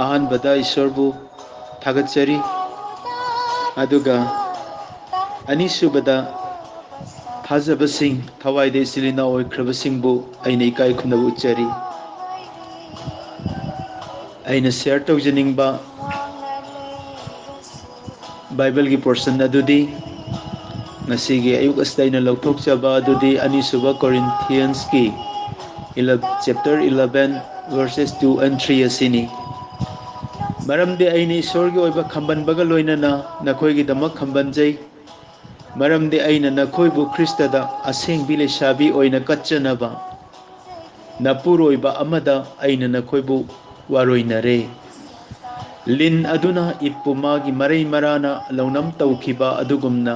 ꯑꯍꯥꯟꯕꯗ ꯏꯁꯣꯔꯕꯨ ꯊꯥꯒꯠꯆꯔꯤ ꯑꯗꯨꯒ ꯑꯅꯤꯁꯨꯕꯗ ꯊꯥꯖꯕꯁꯤꯡ ꯊꯋꯥꯏꯗ ꯏꯆꯤꯜ ꯏꯅꯥꯎ ꯑꯣꯏꯈ꯭ꯔꯕꯁꯤꯡꯕꯨ ꯑꯩꯅ ꯏꯀꯥꯏ ꯈꯨꯝꯅꯕ ꯎꯠꯆꯔꯤ ꯑꯩꯅ ꯁꯤꯌꯔ ꯇꯧꯖꯅꯤꯡꯕ ꯕꯥꯏꯕꯜꯒꯤ ꯄꯣꯔꯁꯟ ꯑꯗꯨꯗꯤ ꯉꯁꯤꯒꯤ ꯑꯌꯨꯛ ꯑꯁꯤꯗ ꯑꯩꯅ ꯂꯧꯊꯣꯛꯆꯕ ꯑꯗꯨꯗꯤ ꯑꯅꯤꯁꯨꯕ ꯀꯣꯔꯤꯟꯊꯤꯌꯟꯁꯀꯤ ꯆꯦꯞꯇꯔ 11 ꯚꯔꯁꯦꯁ 2 and 3 ꯑꯁꯤꯅꯤ ꯃꯔꯝꯗꯤ ꯑꯩꯅ ꯏꯁꯣꯔꯒꯤ ꯑꯣꯏꯕ ꯈꯝꯕꯟꯕꯒ ꯂꯣꯏꯅꯅ ꯅꯈꯣꯏꯒꯤꯗꯃꯛ ꯈꯝꯕꯟꯖꯩ ꯃꯔꯝꯗꯤ ꯑꯩꯅ ꯅꯈꯣꯏꯕꯨ ꯈ꯭ꯔꯤꯁꯇꯗ ꯑꯁꯦꯡꯕꯤ ꯂꯩꯁꯥꯕꯤ ꯑꯣꯏꯅ ꯀꯠꯆꯅꯕ ꯅꯄꯨꯔꯣꯏꯕ ꯑꯃꯗ ꯑꯩꯅ ꯅꯈꯣꯏꯕꯨ ꯋꯥꯔꯣꯏꯅꯔꯦ ꯂꯤꯟ ꯑꯗꯨꯅ ꯏꯞꯄꯨ ꯃꯥꯒꯤ ꯃꯔꯩ ꯃꯔꯥꯅ ꯂꯧꯅꯝ ꯇꯧꯈꯤꯕ ꯑꯗꯨꯒꯨꯝꯅ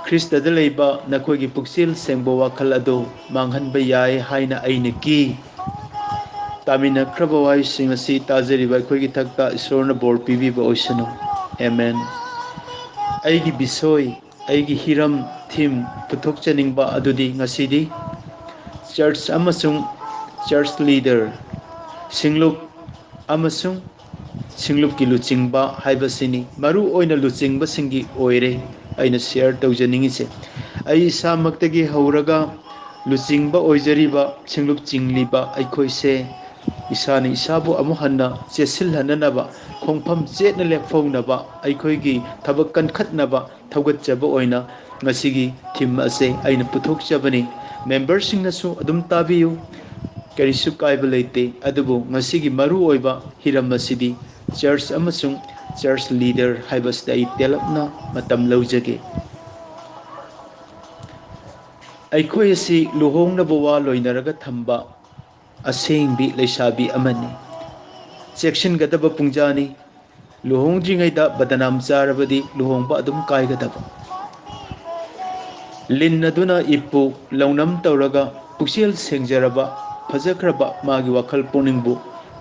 ꯈ꯭ꯔꯤꯁꯇꯗ ꯂꯩꯕ ꯅꯈꯣꯏꯒꯤ ꯄꯨꯛꯆꯦꯜ ꯁꯦꯡꯕ ꯋꯥꯈꯜ ꯑꯗꯨ ꯃꯥꯡꯍꯟꯕ ꯌꯥꯏ ꯍꯥꯏꯅ ꯑꯩꯅ ꯀꯤ ꯇꯥꯃꯤꯟꯅꯈ꯭ꯔꯕ ꯋꯥꯍꯩꯁꯤꯡ ꯑꯁꯤ ꯇꯥꯖꯔꯤꯕ ꯑꯩꯈꯣꯏꯒꯤ ꯊꯛꯇ ꯏꯁꯣꯔꯅ ꯕꯣꯔ ꯄꯤꯕꯤꯕ ꯑꯣꯏꯁꯅꯨ ꯑꯦꯃꯦꯟ ꯑꯩꯒꯤ ꯕꯤꯁꯣꯏ ꯑꯩꯒꯤ ꯍꯤꯔꯝ ꯊꯤꯝ ꯄꯨꯊꯣꯛꯆꯅꯤꯡꯕ ꯑꯗꯨꯗꯤ ꯉꯁꯤꯗꯤ ꯆꯔꯆ ꯑꯃꯁꯨꯡ ꯆꯔꯆ ꯂꯤꯗꯔ ꯁꯤꯡꯂꯨꯞ ꯑꯃꯁꯨꯡ ꯁꯤꯡꯂꯨꯞꯀꯤ ꯂꯨꯆꯤꯡꯕ ꯍꯥꯏꯕꯁꯤꯅꯤ ꯃꯔꯨ ꯑꯣꯏꯅ ꯂꯨꯆꯤꯡꯕꯁꯤꯡꯒꯤ ꯑꯣꯏꯔꯦ ꯑꯩꯅ ꯁꯤꯌꯔ ꯇꯧꯖꯅꯤꯡꯉꯤꯁꯦ ꯑꯩ ꯏꯁꯥꯃꯛꯇꯒꯤ ꯍꯧꯔꯒ ꯂꯨꯆꯤꯡꯕ ꯑꯣꯏꯖꯔꯤꯕ ꯁꯤꯡꯂꯨꯞ ꯆꯤꯡꯂꯤꯕ ꯑꯩꯈꯣꯏꯁꯦ ꯏꯁꯥꯅ ꯏꯁꯥꯕꯨ ꯑꯃꯨꯛ ꯍꯟꯅ ꯆꯦꯠꯁꯤꯜꯍꯟꯅꯅꯕ ꯈꯣꯡꯐꯝ ꯆꯦꯠꯅ ꯂꯦꯞꯐꯧꯅꯕ ꯑꯩꯈꯣꯏꯒꯤ ꯊꯕꯛ ꯀꯟꯈꯠꯅꯕ ꯊꯧꯒꯠꯆꯕ ꯑꯣꯏꯅ ꯉꯁꯤꯒꯤ ꯊꯤꯝ ꯑꯁꯦ ꯑꯩꯅ ꯄꯨꯊꯣꯛꯆꯕꯅꯤ ꯃꯦꯝꯕꯔꯁꯤꯡꯅꯁꯨ ꯑꯗꯨꯝ ꯇꯥꯕꯤꯌꯨ ꯀꯔꯤꯁꯨ ꯀꯥꯏꯕ ꯂꯩꯇꯦ ꯑꯗꯨꯕꯨ ꯉꯁꯤꯒꯤ ꯃꯔꯨꯑꯣꯏꯕ ꯍꯤꯔꯝ ꯑꯁꯤꯗꯤ ꯆꯔꯆ ꯑꯃꯁꯨꯡ ꯆꯔꯆ ꯂꯤꯗꯔ ꯍꯥꯏꯕꯁꯤꯗ ꯑꯩ ꯇꯦꯜꯂꯞꯅ ꯃꯇꯝ ꯂꯧꯖꯒꯦ ꯑꯩꯈꯣꯏ ꯑꯁꯤ ꯂꯨꯍꯣꯡꯅꯕ ꯋꯥ ꯂꯣꯏꯅꯔꯒ ꯊꯝꯕ ꯑꯁꯦꯡꯕꯤ ꯂꯩꯁꯥꯕꯤ ꯑꯃꯅꯤ ꯆꯦꯛꯁꯤꯟꯒꯗꯕ ꯄꯨꯡꯖꯥꯅꯤ ꯂꯨꯍꯣꯡꯗ꯭ꯔꯤꯉꯩꯗ ꯕꯗꯅꯥꯝ ꯆꯥꯔꯕꯗꯤ ꯂꯨꯍꯣꯡꯕ ꯑꯗꯨꯝ ꯀꯥꯏꯒꯗꯕ ꯂꯤꯟ ꯑꯗꯨꯅ ꯏꯞꯄꯨ ꯂꯧꯅꯝ ꯇꯧꯔꯒ ꯄꯨꯛꯆꯦꯜ ꯁꯦꯡꯖꯔꯕ ꯐꯖꯈ꯭ꯔꯕ ꯃꯥꯒꯤ ꯋꯥꯈꯜ ꯄꯨꯛꯅꯤꯡꯕꯨ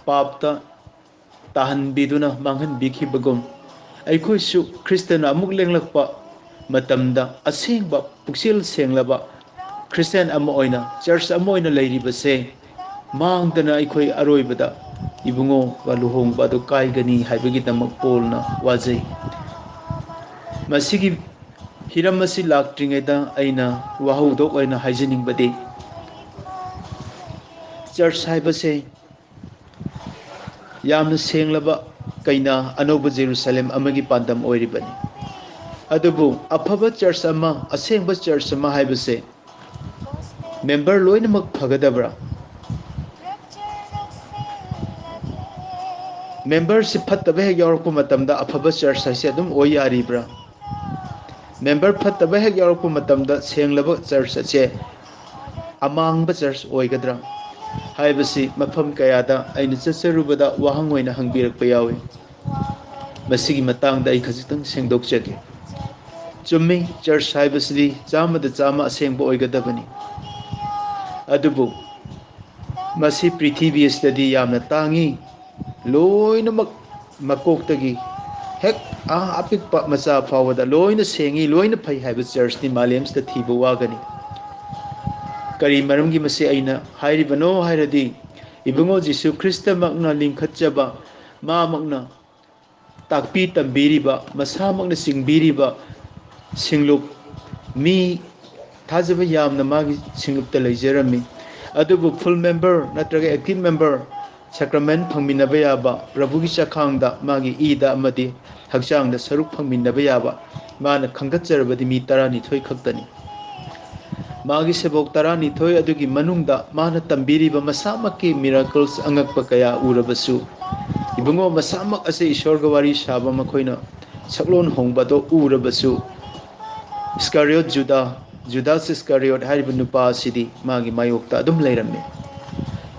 ꯄꯥꯞꯇ ꯇꯥꯍꯟꯕꯤꯗꯨꯅ ꯃꯥꯡꯍꯟꯕꯤꯈꯤꯕꯒꯨꯝ ꯑꯩꯈꯣꯏꯁꯨ ꯈ꯭ꯔꯤꯁꯇꯅ ꯑꯃꯨꯛ ꯂꯦꯡꯂꯛꯄ ꯃꯇꯝꯗ ꯑꯁꯦꯡꯕ ꯄꯨꯛꯆꯦꯜ ꯁꯦꯡꯂꯕ ꯈ꯭ꯔꯤꯁꯇꯦꯟ ꯑꯃ ꯑꯣꯏꯅ ꯆꯔꯆ ꯑꯃ ꯑꯣꯏꯅ ꯂꯩꯔꯤꯕꯁꯦ ꯃꯥꯡꯗꯅ ꯑꯩꯈꯣꯏ ꯑꯔꯣꯏꯕꯗ ꯏꯕꯨꯡꯉꯣꯒ ꯂꯨꯍꯣꯡꯕ ꯑꯗꯨ ꯀꯥꯏꯒꯅꯤ ꯍꯥꯏꯕꯒꯤꯗꯃꯛ ꯄꯣꯜꯅ ꯋꯥꯖꯩ ꯃꯁꯤꯒꯤ ꯍꯤꯔꯝ ꯑꯁꯤ ꯂꯥꯛꯇ꯭ꯔꯤꯉꯩꯗ ꯑꯩꯅ ꯋꯥꯍꯧꯗꯣꯛ ꯑꯣꯏꯅ ꯍꯥꯏꯖꯅꯤꯡꯕꯗꯤ ꯆꯔꯆ ꯍꯥꯏꯕꯁꯦ ꯌꯥꯝꯅ ꯁꯦꯡꯂꯕ ꯀꯩꯅꯥ ꯑꯅꯧꯕ ꯖꯦꯔꯨꯁꯂꯦꯝ ꯑꯃꯒꯤ ꯄꯥꯟꯗꯝ ꯑꯣꯏꯔꯤꯕꯅꯤ ꯑꯗꯨꯕꯨ ꯑꯐꯕ ꯆꯔꯆ ꯑꯃ ꯑꯁꯦꯡꯕ ꯆꯔꯆ ꯑꯃ ꯍꯥꯏꯕꯁꯦ ꯃꯦꯝꯕꯔ ꯂꯣꯏꯅꯃꯛ ꯐꯒꯗꯕ꯭ꯔꯥ ꯃꯦꯝꯕꯔꯁꯤ ꯐꯠꯇꯕ ꯍꯦꯛ ꯌꯥꯎꯔꯛꯄ ꯃꯇꯝꯗ ꯑꯐꯕ ꯆꯔꯆ ꯍꯥꯏꯁꯦ ꯑꯗꯨꯝ ꯑꯣꯏ ꯌꯥꯔꯤꯕ꯭ꯔꯥ ꯃꯦꯝꯕꯔ ꯐꯠꯇꯕ ꯍꯦꯛ ꯌꯥꯎꯔꯛꯄ ꯃꯇꯝꯗ ꯁꯦꯡꯂꯕ ꯆꯔꯆ ꯑꯁꯦ ꯑꯃꯥꯡꯕ ꯆꯔꯆ ꯑꯣꯏꯒꯗ꯭ꯔꯥ ꯍꯥꯏꯕꯁꯤ ꯃꯐꯝ ꯀꯌꯥꯗ ꯑꯩꯅ ꯆꯠꯆꯔꯨꯕꯗ ꯋꯥꯍꯪ ꯑꯣꯏꯅ ꯍꯪꯕꯤꯔꯛꯄ ꯌꯥꯎꯏ ꯃꯁꯤꯒꯤ ꯃꯇꯥꯡꯗ ꯑꯩ ꯈꯖꯤꯛꯇꯪ ꯁꯦꯡꯗꯣꯛꯆꯒꯦ ꯆꯨꯝꯃꯤ ꯆꯔꯆ ꯍꯥꯏꯕꯁꯤꯗꯤ 100% ꯑꯁꯦꯡꯕ ꯑꯣꯏꯒꯗꯕꯅꯤ ꯑꯗꯨꯕꯨ ꯃꯁꯤ ꯄ꯭ꯔꯤꯊꯤꯕꯤ ꯑꯁꯤꯗꯗꯤ ꯌꯥꯝꯅ ꯇꯥꯡꯏ ꯂꯣꯏꯅꯃꯛ ꯃꯀꯣꯛꯇꯒꯤ ꯍꯦꯛ ꯑꯄꯤꯛꯄ ꯃꯆꯥ ꯐꯥꯎꯕꯗ ꯂꯣꯏꯅ ꯁꯦꯡꯏ ꯂꯣꯏꯅ ꯐꯩ ꯍꯥꯏꯕ ꯆꯔꯆꯇꯤ ꯃꯥꯂꯦꯝꯁꯤꯗ ꯊꯤꯕ ꯋꯥꯒꯅꯤ ꯀꯔꯤ ꯃꯔꯝꯒꯤ ꯃꯁꯤ ꯑꯩꯅ ꯍꯥꯏꯔꯤꯕꯅꯣ ꯍꯥꯏꯔꯗꯤ ꯏꯕꯨꯡꯉꯣ ꯖꯤꯁꯨ ꯈ꯭ꯔꯤꯁꯇꯃꯛꯅ ꯂꯤꯡꯈꯠꯆꯕ ꯃꯥꯃꯛꯅ ꯇꯥꯛꯄꯤ ꯇꯝꯕꯤꯔꯤꯕ ꯃꯁꯥꯃꯛꯅ ꯆꯤꯡꯕꯤꯔꯤꯕ ꯁꯤꯡꯂꯨꯞ ꯃꯤ ꯊꯥꯖꯕ ꯌꯥꯝꯅ ꯃꯥꯒꯤ ꯁꯤꯡꯂꯨꯞꯇ ꯂꯩꯖꯔꯝꯃꯤ ꯑꯗꯨꯕꯨ ꯐꯨꯜ ꯃꯦꯝꯕꯔ ꯅꯠꯇ꯭ꯔꯒ ꯑꯦꯛꯇꯤꯚ ꯃꯦꯝꯕꯔ ꯁꯦꯀ꯭ꯔꯃꯦꯟ ꯐꯪꯃꯤꯟꯅꯕ ꯌꯥꯕ ꯄ꯭ꯔꯚꯨꯒꯤ ꯆꯈꯥꯡꯗ ꯃꯥꯒꯤ ꯏꯗ ꯑꯃꯗꯤ ꯍꯛꯆꯥꯡꯗ ꯁꯔꯨꯛ ꯐꯪꯃꯤꯟꯅꯕ ꯌꯥꯕ ꯃꯥꯅ ꯈꯪꯒꯠꯆꯔꯕꯗꯤ ꯃꯤ 12 ꯈꯛꯇꯅꯤ ꯃꯥꯒꯤ ꯁꯦꯕꯣꯛ 12 ꯑꯗꯨꯒꯤ ꯃꯅꯨꯡꯗ ꯃꯥꯅ ꯇꯝꯕꯤꯔꯤꯕ ꯃꯁꯥꯃꯛꯀꯤ ꯃꯤꯔꯥꯀꯜꯁ ꯑꯉꯛꯄ ꯀꯌꯥ ꯎꯔꯕꯁꯨ ꯏꯕꯨꯡꯉꯣ ꯃꯁꯥꯃꯛ ꯑꯁꯤ ꯏꯁꯣꯔꯒ ꯋꯥꯔꯤ ꯁꯥꯕ ꯃꯈꯣꯏꯅ ꯁꯛꯂꯣꯟ ꯍꯣꯡꯕꯗꯣ ꯎꯔꯕꯁꯨ ꯏꯁꯀꯥꯔꯤꯌꯣꯠ ꯖꯨꯗꯥꯁ ꯏꯁꯀꯥꯔꯤꯌꯣꯠ ꯍꯥꯏꯔꯤꯕ ꯅꯨꯄꯥ ꯑꯁꯤꯗꯤ ꯃꯥꯒꯤ ꯃꯥꯌꯣꯛꯇ ꯑꯗꯨꯝ ꯂꯩꯔꯝꯃꯤ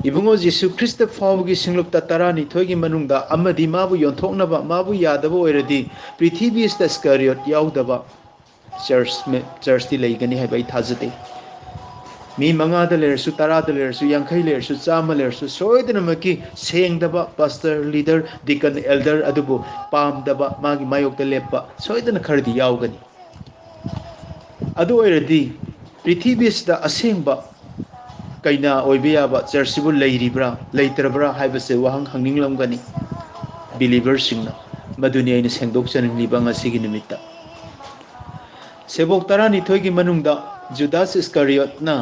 ꯏꯕꯨꯡꯉꯣ ꯖꯤꯁꯨ ꯈ꯭ꯔꯤꯁꯇ ꯐꯥꯎꯕꯒꯤ ꯁꯤꯡꯂꯨꯞꯇ 12 ꯃꯅꯨꯡꯗ ꯑꯃꯗꯤ ꯃꯥꯕꯨ ꯌꯣꯟꯊꯣꯛꯅꯕ ꯃꯥꯕꯨ ꯌꯥꯗꯕ ꯑꯣꯏꯔꯗꯤ ꯄ꯭ꯔꯤꯊꯤꯕꯤ ꯑꯁꯤꯗ ꯏꯁꯀꯥꯔꯤꯌꯣꯠ ꯌꯥꯎꯗꯕ ꯆꯔꯆꯇꯤ ꯂꯩꯒꯅꯤ ꯍꯥꯏꯕ ꯑꯩ ꯊꯥꯖꯗꯦ ꯃꯤ 5ꯗ ꯂꯩꯔꯁꯨ 10ꯗ ꯂꯩꯔꯁꯨ 50 ꯂꯩꯔꯁꯨ 100 ꯂꯩꯔꯁꯨ ꯁꯣꯏꯗꯅꯃꯛꯀꯤ ꯁꯦꯡꯗꯕ ꯄꯥꯁꯇꯔ ꯂꯤꯗꯔ ꯗꯤꯀꯟ ꯑꯦꯜꯗꯔ ꯑꯗꯨꯕꯨ ꯄꯥꯝꯗꯕ ꯃꯥꯒꯤ ꯃꯥꯌꯣꯛꯇ ꯂꯦꯞꯄ ꯁꯣꯏꯗꯅ ꯈꯔꯗꯤ ꯌꯥꯎꯒꯅꯤ ꯑꯗꯨ ꯑꯣꯏꯔꯗꯤ ꯄ꯭ꯔꯤꯊꯤꯕꯤꯁꯤꯗ ꯑꯁꯦꯡꯕ ꯀꯩꯅꯥ ꯑꯣꯏꯕ ꯌꯥꯕ ꯆꯔꯆꯁꯤꯕꯨ ꯂꯩꯔꯤꯕ꯭ꯔꯥ ꯂꯩꯇ꯭ꯔꯕ꯭ꯔꯥ ꯍꯥꯏꯕꯁꯦ ꯋꯥꯍꯪ ꯍꯪꯅꯤꯡꯂꯝꯒꯅꯤ ꯕꯤꯂꯤꯚꯔꯁꯤꯡꯅ ꯃꯗꯨꯅꯤ ꯑꯩꯅ ꯁꯦꯡꯗꯣꯛꯆꯅꯤꯡꯂꯤꯕ ꯉꯁꯤꯒꯤ ꯅꯨꯃꯤꯠꯇ ꯁꯦꯕꯣꯛ 12ꯒꯤ ꯃꯅꯨꯡꯗ ꯖꯨꯗꯥꯁ ꯏꯁꯀꯥꯔꯤꯌꯣꯠꯅ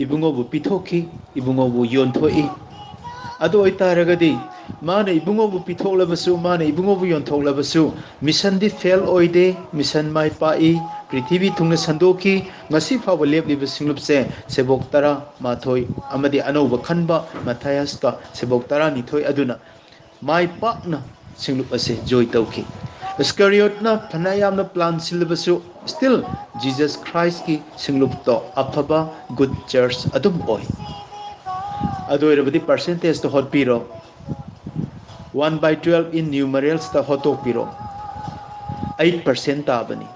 ꯏꯕꯨꯡꯉꯣꯕꯨ ꯄꯤꯊꯣꯛꯈꯤ ꯏꯕꯨꯡꯉꯣꯕꯨ ꯌꯣꯟꯊꯣꯛꯏ ꯑꯗꯨ ꯑꯣꯏꯇꯥꯔꯒꯗꯤ माने इबुंगोबु पिथोक्लबसु माने इबुंगोबु योंथोक्लबसु मिशन दि फेल ओइदे मिशन माइ पाई पृथ्वी थुंगना संदोखी ngasi फाव लेबलिब सिंगलुपसे सेबोक 12 अमदि अनौब खनबा मथायस का सेबोक 12 अदुना माइ पाकना सिंगलुप असे जॉय तौखी स्करियोटना फनायामना प्लान सिलबसु स्टिल जीसस क्राइस्ट की सिंगलुप तो अफबा गुड चर्च अदुम ओय अदोइरबदि परसेंटेज तो हॉटपीरो 1/12 in numerals ta hotokpiro 8% tabani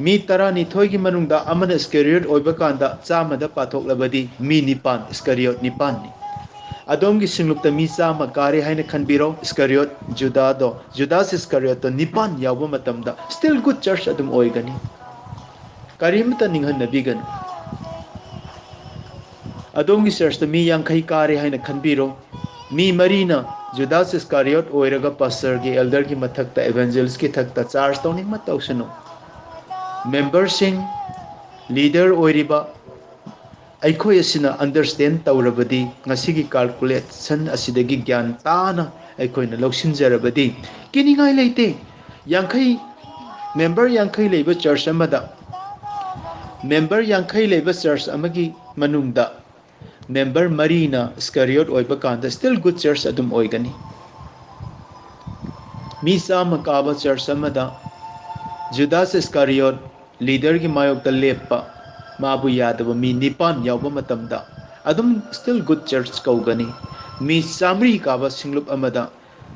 mi 12 gi manungda amana iskariot oiba kanda chamada pathoklabadi mi nipan iskariot nipan ni adom gi singlupta mi chama kare haina khanbiro iskariot judas iskariot to nipan yawba matamda still good church adum oigani karimta ninghan nabigan adom gi church ta mi yankhai kare haina khanbiro mi marina Judas Iscariot ओइरगा pastor की elder की मथकता evangelist की थकता charge तौनी मत तौसनो member सिंह लीडर ओइरिबा अखोय असिना अंडरस्टैंड तौरबदी ngasi gi calculation asidagi gyan ताना अखोयना लौसिनजरबदी किनिगाय लेते यांखै मेंबर यांखै लेबा चर्च अमदा मेंबर यांखै लेबा church अमगी मनुंगदा member marina iskariot oiba kanda still good church adum oigani mi sama kaba church amada judas iskariot leader gi mayok ta leppa mabu yadaba mi nipan yawba matamda adum still good church kaugani mi samri kaba singlup amada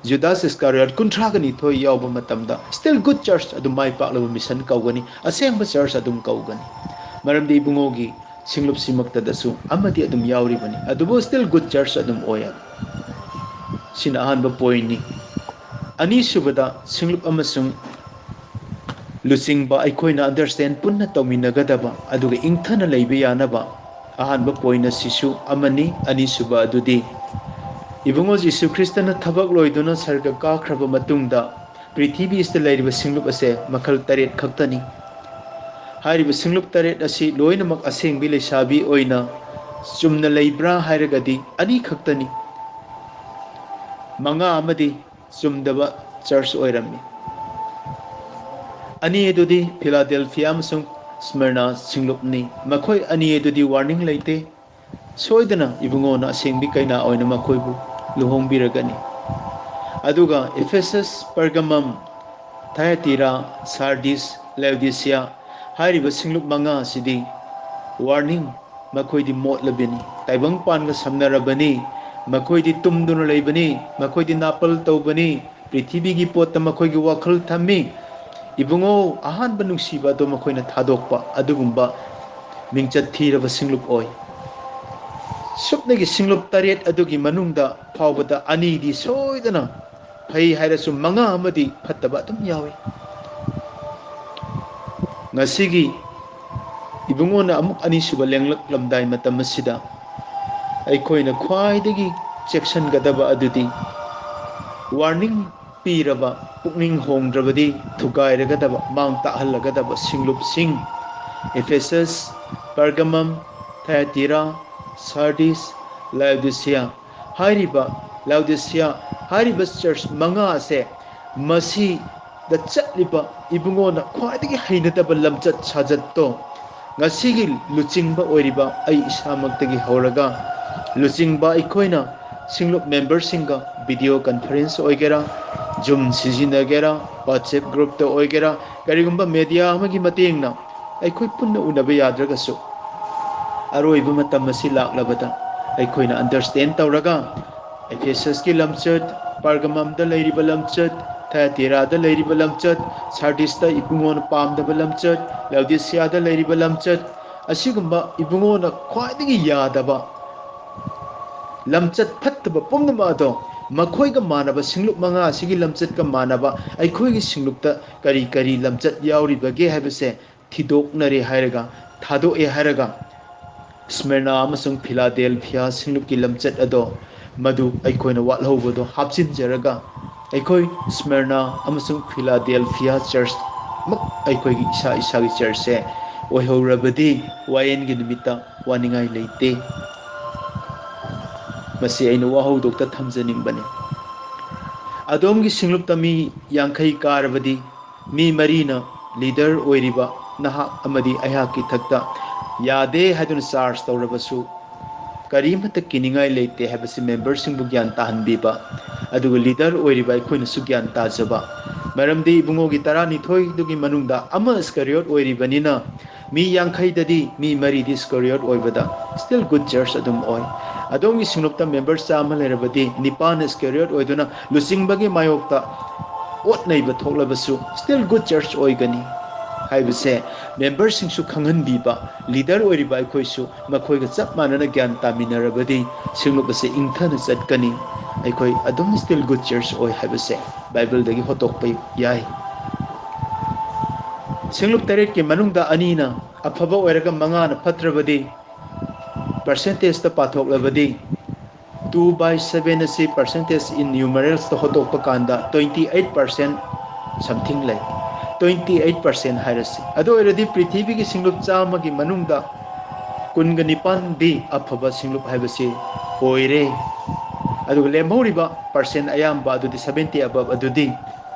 judas iskariot kunthra gani thoi yawba matamda still good church adum mai paklaba mission kaugani asengba church adum kaugani maramdi bungogi सिंगलुप सिमक्तदसु अमदि अदुम यावरिबनि अदुबो still good church अदुम ओया सिन अहानबा पॉइंट नि अनि सुबदा सिंगलुप अमसुंग लुचिंगबा अखोइना अंडरस्टैंड पुन्ना तौमिनगदबा अदुगा इंथना लैबे यानबा अहानबा पॉइंट सिसु अमनि अनि सुबा अदुदि इबुंगो जीसु ख्रिस्टना थबक लोइदुना सर्ग काख्रबा मतुंगदा पृथ्वी इस्ते लैरिबा सिंगलुप असे मखल तरेत खक्तनी हारिबा सिंगलुप तरेत असि लोइनमक असेंबि लेसाबी ओइना चुमना लेब्रा हाइरगदी अनि खक्तनी मंगा अमदि चुमदबा चर्च ओइरम्मि अनि एदुदि फिलाडेल्फिया अमसुंग स्मरना सिंगलुपनि मखोय अनि एदुदि वार्निंग लेते सोइदना इबुंगोना असेंबि कैना ओइना मखोयबु लुहोंबिरगनी अदुगा एफेसस पर्गमम थायतीरा सार्डिस लेवडिसिया हारिबा सिंगलुप मंगा सिदी वार्निंग मखोयदि मोटलबिनी ताइबंग पानगा समनरबनी मखोयदि तुमदुना लेबनी मखोयदि नापल तौबनी पृथ्वी की पोत मखोयगी वाखल थम्मी इबुंगो अहान बनुसीबा दो मखोयना थादोकपा अदुगुंबा मिंगचत थीरबा सिंगलुप ओय सुपनगी सिंगलुप तरेत अदुगी मनुंगदा फावबदा अनीदी सोयदना फै हायरसु मंगा अमदि फत्तबा अदुम यावे ngasi ibungona amuk ani suba lenglak lamdai matam asida aikoina khwaidagi section gadaba adudi warning piraba pukning hongdrabadi thugairagadaba mang tahallagaba singlup sing Ephesus Pergamum Thyatira Sardis Laodicea hariba church manga ase masi da chatliba ibungona khwaidagi hainataba lamchat sajat to ngasigi luchingba oiriba ai isamakdagi horaga luchingba ikoina singlup member singa video conference oigera zoom sijinagera whatsapp group to oigera karigumba media amagi matengna aikoi punna unaba yadragasu aroiba matam asi laklabada aikoina understand tawraga Ephesus ki lamchat Pergamum da leiriba lamchat Thyatira da leiriba lamchat Sardis da ibungona pamdaba lamchat Laodicea da leiriba lamchat asigumba ibungona khwaidagi yadaba lamchat phattaba pumnama ado makhoiga manaba singlup manga asigi lamchat ka manaba aikhoigi singlupta kari kari lamchat yauribage haibase thidoknare hairaga thado hairaga Smyrna amasung Philadelphia singlup ki lamchat ado madu aikoina watlhobado hapchin jaraga ꯑꯩꯈꯣꯏ ꯁ꯭ꯃꯔꯅꯥ ꯑꯃꯁꯨꯡ Philadelphia ꯆꯔꯆ ꯃꯛ ꯑꯩꯈꯣꯏꯒꯤ ꯏꯁꯥꯒꯤ ꯆꯔꯆꯁꯦ ꯑꯣꯏꯍꯧꯔꯕꯗꯤ ꯋꯥꯌꯦꯟꯒꯤ ꯅꯨꯃꯤꯠꯇ ꯋꯥꯅꯤꯡꯉꯥꯏ ꯂꯩꯇꯦ꯫ ꯃꯁꯤ ꯑꯩꯅ ꯋꯥꯍꯧꯗꯣꯛꯇ ꯊꯝꯖꯅꯤꯡꯕꯅꯤ꯫ ꯑꯗꯣꯝꯒꯤ ꯁꯤꯡꯂꯨꯞꯇ ꯃꯤ 50 ꯀꯥꯔꯕꯗꯤ ꯃꯤ 4ꯅ ꯂꯤꯗꯔ ꯑꯣꯏꯔꯤꯕ ꯅꯍꯥꯛ ꯑꯃꯗꯤ ꯑꯩꯍꯥꯛꯀꯤ ꯊꯛꯇ ꯌꯥꯗꯦ ꯍꯥꯏꯗꯨꯅ ꯆꯥꯔꯖ ꯇꯧꯔꯕꯁꯨ ꯀꯔꯤꯃꯠꯇ ꯀꯤꯅꯤꯡꯉꯥꯏ ꯂꯩꯇꯦ ꯍꯥꯏꯕꯁꯤ ꯃꯦꯝꯕꯔꯁꯤꯡꯕꯨ ꯒ꯭ꯌꯥꯟ ꯇꯥꯍꯟꯕꯤꯕ, ꯑꯗꯨꯒ ꯂꯤꯗꯔ ꯑꯣꯏꯔꯤꯕ ꯑꯩꯈꯣꯏꯅꯁꯨ ꯒ꯭ꯌꯥꯟ ꯇꯥꯖꯕ꯫ ꯃꯔꯝꯗꯤ ꯏꯕꯨꯡꯉꯣꯒꯤ 12ꯗꯨꯒꯤ ꯃꯅꯨꯡꯗ ꯑꯃ ꯏꯁꯀꯔꯤꯌꯣꯠ ꯑꯣꯏꯔꯤꯕꯅꯤꯅ ꯃꯤ 50ꯗꯗꯤ ꯃꯤ 4ꯗꯤ ꯏꯁꯀꯔꯤꯌꯣꯠ ꯑꯣꯏꯕꯗ ꯁ꯭ꯇꯤꯜ ꯒꯨꯗ ꯆꯔꯆ ꯑꯗꯨꯝ ꯑꯣꯏ꯫ ꯑꯗꯣꯝꯒꯤ ꯁꯤꯡꯂꯨꯞꯇ ꯃꯦꯝꯕꯔ 100 ꯂꯩꯔꯕꯗꯤ 9ꯅ ꯏꯁꯀꯔꯤꯌꯣꯠ ꯑꯣꯏꯗꯨꯅ ꯂꯨꯆꯤꯡꯕꯒꯤ ꯃꯥꯌꯣꯛꯇ ꯑꯣꯠ ꯅꯩꯕ ꯊꯣꯛꯂꯕꯁꯨ ꯁ꯭ꯇꯤꯜ ꯒꯨꯗ ꯆꯔꯆ ꯑꯣꯏꯒꯅꯤ ꯍꯥꯏꯕꯁꯦ ꯃꯦꯝꯕꯔꯁꯤꯡꯁꯨ ꯈꯪꯍꯟꯕꯤꯕ, ꯂꯤꯗꯔ ꯑꯣꯏꯔꯤꯕ ꯑꯩꯈꯣꯏꯁꯨ ꯃꯈꯣꯏꯒ ꯆꯞ ꯃꯥꯟꯅꯅ ꯒ꯭ꯌꯥꯟ ꯇꯥꯃꯤꯟꯅꯔꯕꯗꯤ ꯁꯤꯡꯂꯨꯞ ꯑꯁꯤ ꯏꯪꯊꯅ ꯆꯠꯀꯅꯤ꯫ ꯑꯩꯈꯣꯏ ꯑꯗꯨꯝ ꯁ꯭ꯇꯤꯜ ꯒꯨꯗ ꯆꯔꯆ ꯑꯣꯏ ꯍꯥꯏꯕꯁꯦ ꯕꯥꯏꯕꯜꯗꯒꯤ ꯍꯣꯠꯇꯣꯛꯄ ꯌꯥꯏ꯫ ꯁꯤꯡꯂꯨꯞ 9ꯀꯤ ꯃꯅꯨꯡꯗ 2ꯅ ꯑꯐꯕ ꯑꯣꯏꯔꯒ 5ꯅ ꯐꯠꯇ꯭ꯔꯕꯗꯤ ꯄꯔꯁꯦꯟꯇꯦꯖꯇ ꯄꯥꯊꯣꯛꯂꯕꯗꯤ 2/7 ꯑꯁꯤ ꯄꯔꯁꯦꯟꯇꯦꯖ ꯏꯟ ꯅ꯭ꯌꯨꯃꯔꯦꯜꯁꯇ ꯍꯣꯠꯇꯣꯛꯄ ꯀꯥꯟꯗ 28% ꯁꯝꯊꯤꯡ ꯂꯩ꯫ 28% ꯍꯥꯏꯔꯁꯤ꯫ ꯑꯗꯨ ꯑꯣꯏꯔꯗꯤ ꯄ꯭ꯔꯤꯊꯤꯕꯤꯒꯤ ꯁꯤꯡꯂꯨꯞ 100ꯒꯤ ꯃꯅꯨꯡꯗ 19ꯗꯤ ꯑꯐꯕ ꯁꯤꯡꯂꯨꯞ ꯍꯥꯏꯕꯁꯤ ꯑꯣꯏꯔꯦ꯫ ꯑꯗꯨꯒ ꯂꯦꯝꯍꯧꯔꯤꯕ ꯄꯔꯁꯦꯟ ꯑꯌꯥꯝꯕ ꯑꯗꯨꯗꯤ 70 ꯑꯕꯞ ꯑꯗꯨꯗꯤ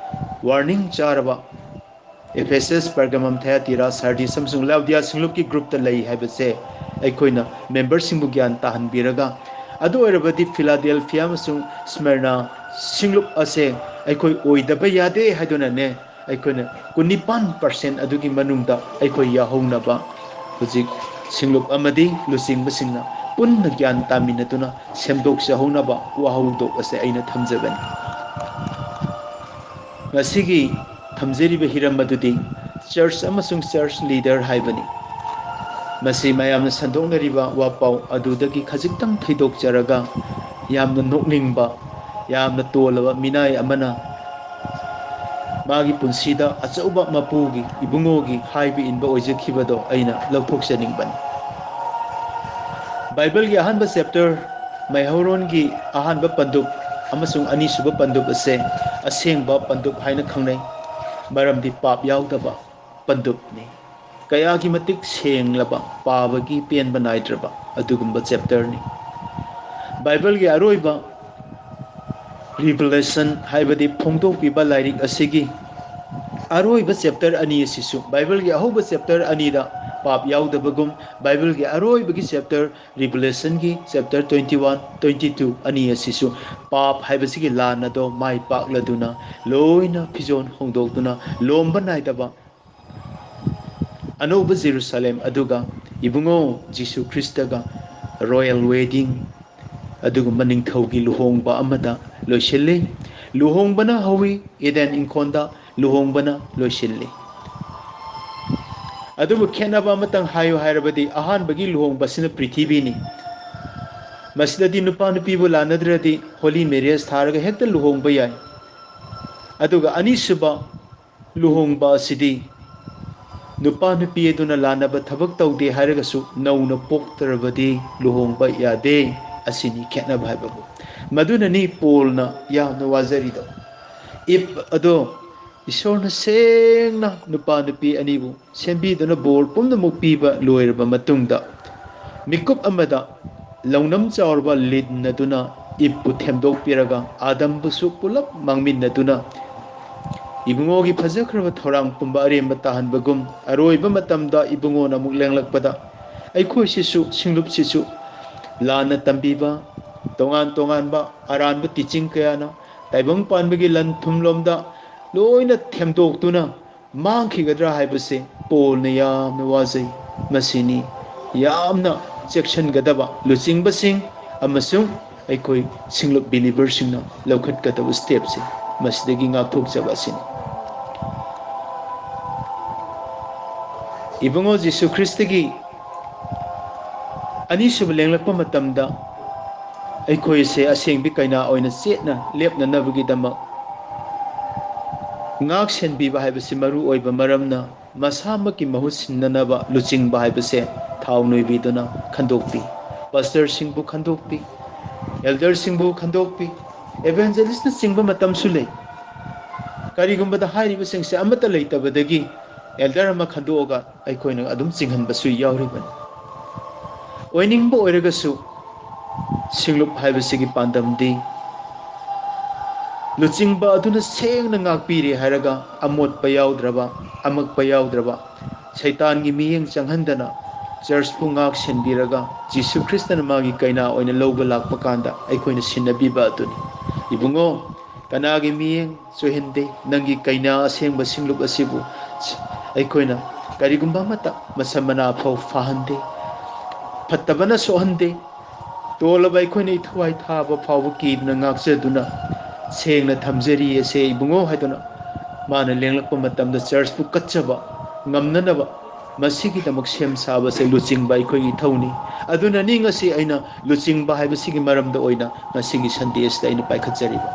ꯋꯥꯔꯅꯤꯡ ꯆꯥꯔꯕ ꯑꯦꯐꯦꯁꯁ, ꯄꯔꯒꯃꯝ, ꯊꯥꯌꯥꯇꯤꯔꯥ, ꯁꯥꯔꯗꯤꯁ ꯑꯃꯁꯨꯡ ꯂꯥꯎꯗꯤꯌꯥ ꯁꯤꯡꯂꯨꯞꯀꯤ ꯒ꯭ꯔꯨꯞꯇ ꯂꯩ ꯍꯥꯏꯕꯁꯦ ꯑꯩꯈꯣꯏꯅ ꯃꯦꯝꯕꯔꯁꯤꯡꯕꯨ ꯒ꯭ꯌꯥꯟ ꯇꯥꯍꯟꯕꯤꯔꯒ, ꯑꯗꯨ ꯑꯣꯏꯔꯕꯗꯤ ꯐꯤꯂꯥꯗꯦꯜꯐꯤꯌꯥ ꯑꯃꯁꯨꯡ ꯁ꯭ꯃꯔꯅꯥ ꯁꯤꯡꯂꯨꯞ ꯑꯁꯦ ꯑꯩꯈꯣꯏ ꯑꯣꯏꯗꯕ ꯌꯥꯗꯦ ꯍꯥꯏꯗꯨꯅꯅꯦ ꯑꯩꯈꯣꯏꯅ 19% ꯑꯗꯨꯒꯤ ꯃꯅꯨꯡꯗ ꯑꯩꯈꯣꯏ ꯌꯥꯎꯍꯧꯅꯕ ꯍꯧꯖꯤꯛ ꯁꯤꯡꯂꯨꯞ ꯑꯃꯗꯤ ꯂꯨꯆꯤꯡꯕꯁꯤꯡꯅ ꯄꯨꯟꯅ ꯒ꯭ꯌꯥꯟ ꯇꯥꯃꯤꯟꯅꯗꯨꯅ ꯁꯦꯝꯗꯣꯛꯆꯍꯧꯅꯕ ꯋꯥꯍꯧꯗꯣꯛ ꯑꯁꯦ ꯑꯩꯅ ꯊꯝꯖꯕꯅꯤ꯫ ꯉꯁꯤꯒꯤ ꯊꯝꯖꯔꯤꯕ ꯍꯤꯔꯝ ꯑꯗꯨꯗꯤ ꯆꯔꯆ ꯑꯃꯁꯨꯡ ꯆꯔꯆ ꯂꯤꯗꯔ ꯍꯥꯏꯕꯅꯤ꯫ ꯃꯁꯤ ꯃꯌꯥꯝꯅ ꯁꯟꯗꯣꯛꯅꯔꯤꯕ ꯋꯥꯄꯥꯎ ꯑꯗꯨꯗꯒꯤ ꯈꯖꯤꯛꯇꯪ ꯊꯩꯗꯣꯛꯆꯔꯒ ꯌꯥꯝꯅ ꯅꯣꯛꯅꯤꯡꯕ, ꯌꯥꯝꯅ ꯇꯣꯜꯂꯕ ꯃꯤꯅꯥꯏ ꯑꯃꯅ ꯃꯥꯒꯤ ꯄꯨꯟꯁꯤꯗ ꯑꯆꯧꯕ ꯃꯄꯨꯒꯤ, ꯏꯕꯨꯡꯉꯣꯒꯤ ꯍꯥꯏꯕ ꯏꯟꯕ ꯑꯣꯏꯖꯈꯤꯕꯗꯣ ꯑꯩꯅ ꯂꯧꯊꯣꯛꯆꯅꯤꯡꯕꯅꯤ꯫ ꯕꯥꯏꯕꯜꯒꯤ ꯑꯍꯥꯟꯕ ꯆꯦꯞꯇꯔ, ꯃꯩꯍꯧꯔꯣꯟꯒꯤ ꯑꯍꯥꯟꯕ ꯄꯟꯗꯨꯞ ꯑꯃꯁꯨꯡ ꯑꯅꯤꯁꯨꯕ ꯄꯟꯗꯨꯞ ꯑꯁꯦ ꯑꯁꯦꯡꯕ ꯄꯟꯗꯨꯞ ꯍꯥꯏꯅ ꯈꯪꯅꯩ꯫ ꯃꯔꯝꯗꯤ ꯄꯥꯞ ꯌꯥꯎꯗꯕ ꯄꯟꯗꯨꯞꯅꯤ꯫ ꯀꯌꯥꯒꯤ ꯃꯇꯤꯛ ꯁꯦꯡꯂꯕ, ꯄꯥꯕꯒꯤ ꯄꯦꯟꯕ ꯅꯥꯏꯗ꯭ꯔꯕ ꯑꯗꯨꯒꯨꯝꯕ ꯆꯦꯞꯇꯔꯅꯤ꯫ ꯕꯥꯏꯕꯜꯒꯤ ꯑꯔꯣꯏꯕ ꯔꯤꯚꯤꯂꯦꯁꯟ ꯍꯥꯏꯕꯗꯤ ꯐꯣꯡꯗꯣꯛꯄꯤꯕ ꯂꯥꯏꯔꯤꯛ ꯑꯁꯤꯒꯤ ꯑꯔꯣꯏꯕ ꯆꯦꯞꯇꯔ 2 ꯑꯁꯤꯁꯨ ꯕꯥꯏꯕꯜꯒꯤ ꯑꯍꯧꯕ ꯆꯦꯞꯇꯔ 2ꯗ ꯄꯥꯞ ꯌꯥꯎꯗꯕꯒꯨꯝ, ꯕꯥꯏꯕꯜꯒꯤ ꯑꯔꯣꯏꯕꯒꯤ ꯆꯦꯞꯇꯔ ꯔꯤꯚꯤꯂꯦꯁꯟꯒꯤ ꯆꯦꯞꯇꯔ 21, 22 ꯑꯅꯤ ꯑꯁꯤꯁꯨ ꯄꯥꯞ ꯍꯥꯏꯕꯁꯤꯒꯤ ꯂꯥꯟ ꯑꯗꯣ ꯃꯥꯏ ꯄꯥꯛꯂꯗꯨꯅ ꯂꯣꯏꯅ ꯐꯤꯖꯣꯜ ꯍꯣꯡꯗꯣꯛꯇꯨꯅ ꯂꯣꯝꯕ ꯅꯥꯏꯗꯕ ꯑꯅꯧꯕ ꯖꯦꯔꯨꯁꯥꯂꯦꯝ ꯑꯗꯨꯒ ꯏꯕꯨꯡꯉꯣ ꯖꯤꯁꯨ ꯈ꯭ꯔꯤꯁꯇꯒ ꯔꯣꯌꯦꯜ ꯋꯦꯗꯤꯡ, ꯑꯗꯨꯒꯨꯝꯕ ꯅꯤꯡꯊꯧꯒꯤ ꯂꯨꯍꯣꯡꯕ ꯑꯃꯗ ꯂꯣꯏꯁꯤꯜꯂꯤ꯫ ꯂꯨꯍꯣꯡꯕꯅ ꯍꯧꯋꯤ ꯏꯗꯦꯟ ꯏꯪꯈꯣꯜꯗ, ꯂꯨꯍꯣꯡꯕꯅ ꯂꯣꯏꯁꯤꯜꯂꯤ꯫ ꯑꯗꯨꯕꯨ ꯈꯦꯠꯅꯕ ꯑꯃꯇꯪ ꯍꯥꯏꯌꯨ ꯍꯥꯏꯔꯕꯗꯤ ꯑꯍꯥꯟꯕꯒꯤ ꯂꯨꯍꯣꯡꯕꯁꯤꯅ ꯄ꯭ꯔꯤꯊꯤꯕꯤꯅꯤ꯫ ꯃꯁꯤꯗꯗꯤ ꯅꯨꯄꯥ ꯅꯨꯄꯤꯕꯨ ꯂꯥꯟꯅꯗ꯭ꯔꯗꯤ ꯍꯣꯂꯤ ꯃꯦꯔꯦꯖ ꯊꯥꯔꯒ ꯍꯦꯛꯇ ꯂꯨꯍꯣꯡꯕ ꯌꯥꯏ꯫ ꯑꯗꯨꯒ ꯑꯅꯤꯁꯨꯕ ꯂꯨꯍꯣꯡꯕ ꯑꯁꯤꯗꯤ ꯅꯨꯄꯥ ꯅꯨꯄꯤ ꯑꯗꯨꯅ ꯂꯥꯟꯅꯕ ꯊꯕꯛ ꯇꯧꯗꯦ ꯍꯥꯏꯔꯒꯁꯨ ꯅꯧꯅ ꯄꯣꯛꯇ꯭ꯔꯕꯗꯤ ꯂꯨꯍꯣꯡꯕ ꯌꯥꯗꯦ꯫ ꯑꯁꯤꯅꯤ ꯈꯦꯠꯅꯕ ꯍꯥꯏꯕꯕꯨ꯫ ꯃꯗꯨꯅꯅꯤ ꯄꯣꯜꯅ ꯌꯥꯝꯅ ꯋꯥꯖꯔꯤꯗꯣ꯫ ꯏꯞ ꯑꯗꯣ ꯏꯁꯣꯔꯅ ꯁꯦꯡꯅ ꯅꯨꯄꯥ ꯅꯨꯄꯤ ꯑꯅꯤꯕꯨ ꯁꯦꯝꯕꯤꯗꯨꯅ ꯕꯣꯔ ꯄꯨꯝꯅꯃꯛ ꯄꯤꯕ ꯂꯣꯏꯔꯕ ꯃꯇꯨꯡꯗ ꯃꯤꯀꯨꯞ ꯑꯃꯗ ꯂꯧꯅꯝ ꯆꯥꯎꯔꯕ ꯂꯤꯟ ꯑꯗꯨꯅ ꯏꯞꯄꯨ ꯊꯦꯝꯗꯣꯛꯄꯤꯔꯒ ꯑꯥꯗꯝꯕꯨꯁꯨ ꯄꯨꯂꯞ ꯃꯥꯡꯃꯤꯟꯅꯗꯨꯅ ꯏꯕꯨꯡꯉꯣꯒꯤ ꯐꯖꯈ꯭ꯔꯕ ꯊꯧꯔꯥꯡ ꯄꯨꯝꯕ ꯑꯔꯦꯝꯕ ꯇꯥꯍꯟꯕꯒꯨꯝ, ꯑꯔꯣꯏꯕ ꯃꯇꯝꯗ ꯏꯕꯨꯡꯉꯣꯅ ꯑꯃꯨꯛ ꯂꯦꯡꯂꯛꯄꯗ ꯑꯩꯈꯣꯏꯁꯤꯁꯨ ꯁꯤꯡꯂꯨꯞꯁꯤꯁꯨ ꯂꯥꯟꯅ ꯇꯝꯕꯤꯕ, ꯇꯣꯉꯥꯟ ꯇꯣꯉꯥꯟꯕ ꯑꯔꯥꯟꯕ ꯇꯤꯆꯤꯡ ꯀꯌꯥꯅ ꯇꯥꯏꯕꯪ ꯄꯥꯟꯕꯒꯤ ꯂꯟ ꯊꯨꯝꯂꯣꯝꯗ ꯂꯣꯏꯅ ꯊꯦꯝꯗꯣꯛꯇꯨꯅ ꯃꯥꯡꯈꯤꯒꯗ꯭ꯔꯥ ꯍꯥꯏꯕꯁꯦ ꯄꯣꯜꯅ ꯌꯥꯝꯅ ꯋꯥꯖꯩ꯫ ꯃꯁꯤꯅꯤ ꯌꯥꯝꯅ ꯆꯦꯛꯁꯤꯟꯒꯗꯕ ꯂꯨꯆꯤꯡꯕꯁꯤꯡ ꯑꯃꯁꯨꯡ ꯑꯩꯈꯣꯏ ꯁꯤꯡꯂꯨꯞ ꯕꯤꯂꯤꯚꯔꯁꯤꯡꯅ ꯂꯧꯈꯠꯀꯗꯕ ꯁ꯭ꯇꯦꯞꯁꯦ, ꯃꯁꯤꯗꯒꯤ ꯉꯥꯛꯊꯣꯛꯆꯕ ꯑꯁꯤꯅꯤ꯫ ꯏꯕꯨꯡꯉꯣ ꯖꯤꯁꯨ ꯈ꯭ꯔꯤꯁꯇꯒꯤ ꯑꯅꯤꯁꯨꯕ ꯂꯦꯡꯂꯛꯄ ꯃꯇꯝꯗ ꯑꯩꯈꯣꯏꯁꯦ ꯑꯁꯦꯡꯕꯤ ꯀꯩꯅꯥ ꯑꯣꯏꯅ ꯆꯦꯠꯅ ꯂꯦꯞꯅꯅꯕꯒꯤꯗꯃꯛ ꯉꯥꯛ ꯁꯦꯟꯕꯤꯕ ꯍꯥꯏꯕꯁꯤ ꯃꯔꯨ ꯑꯣꯏꯕ ꯃꯔꯝꯅ ꯃꯁꯥꯃꯛꯀꯤ ꯃꯍꯨꯠ ꯁꯤꯟꯅꯅꯕ ꯂꯨꯆꯤꯡꯕ ꯍꯥꯏꯕꯁꯦ ꯊꯥꯎ ꯅꯣꯏꯕꯤꯗꯨꯅ ꯈꯟꯗꯣꯛꯄꯤ꯫ ꯄꯥꯁꯇꯔꯁꯤꯡꯕꯨ ꯈꯟꯗꯣꯛꯄꯤ, ꯑꯦꯜꯗꯔꯁꯤꯡꯕꯨ ꯈꯟꯗꯣꯛꯄꯤ, ꯑꯦꯚꯦꯟꯖꯦꯂꯤꯁꯅ ꯆꯤꯡꯕ ꯃꯇꯝꯁꯨ ꯂꯩ꯫ ꯀꯔꯤꯒꯨꯝꯕꯗ ꯍꯥꯏꯔꯤꯕꯁꯤꯡꯁꯦ ꯑꯃꯠꯇ ꯂꯩꯇꯕꯗꯒꯤ एल्डर अमा खंदोगा अखोइना अदुम चिंहनबसु यावरिबनि ओइनिंगबो ओइरगसु सिंगलुप हाइबसिगी पांदमदी लुचिंगबा अदुना सेंगना ngakpiri हायरगा अमोटपा यावद्रबा अमकपा यावद्रबा शैतानगी मियेंग चंगहंदना चर्च पु ngak सिनबिरगा जीसु ख्रिस्तन मागी कैना ओइना लौबा लाकपा कांदा अखोइना सिनबिबा अदुनि इबुंगो कनागी मियेंग चोहिंदे नंगी कैना असेंगबा सिंगलुप असिबु अखोइना करिगुंबा मता मसमना फौ फाहंदे फत्तबना सोहंदे तोलबा अखोइना इथवाई थाबा फावबा कीदना ngakjaduna सेंगना थमजरी असे इबुंगो हायदना माना लेंलकपा मतमदा चर्च पु कच्चबा ngamnanaba मसीगिदमक सेम साबसे लुचिंगबा अखोइगी थौनी अदुना नि ngasi aina लुचिंगबा हायबसिगी मरमदा ओइना ngasiगी संदेशदा aina पाइखतजरिबा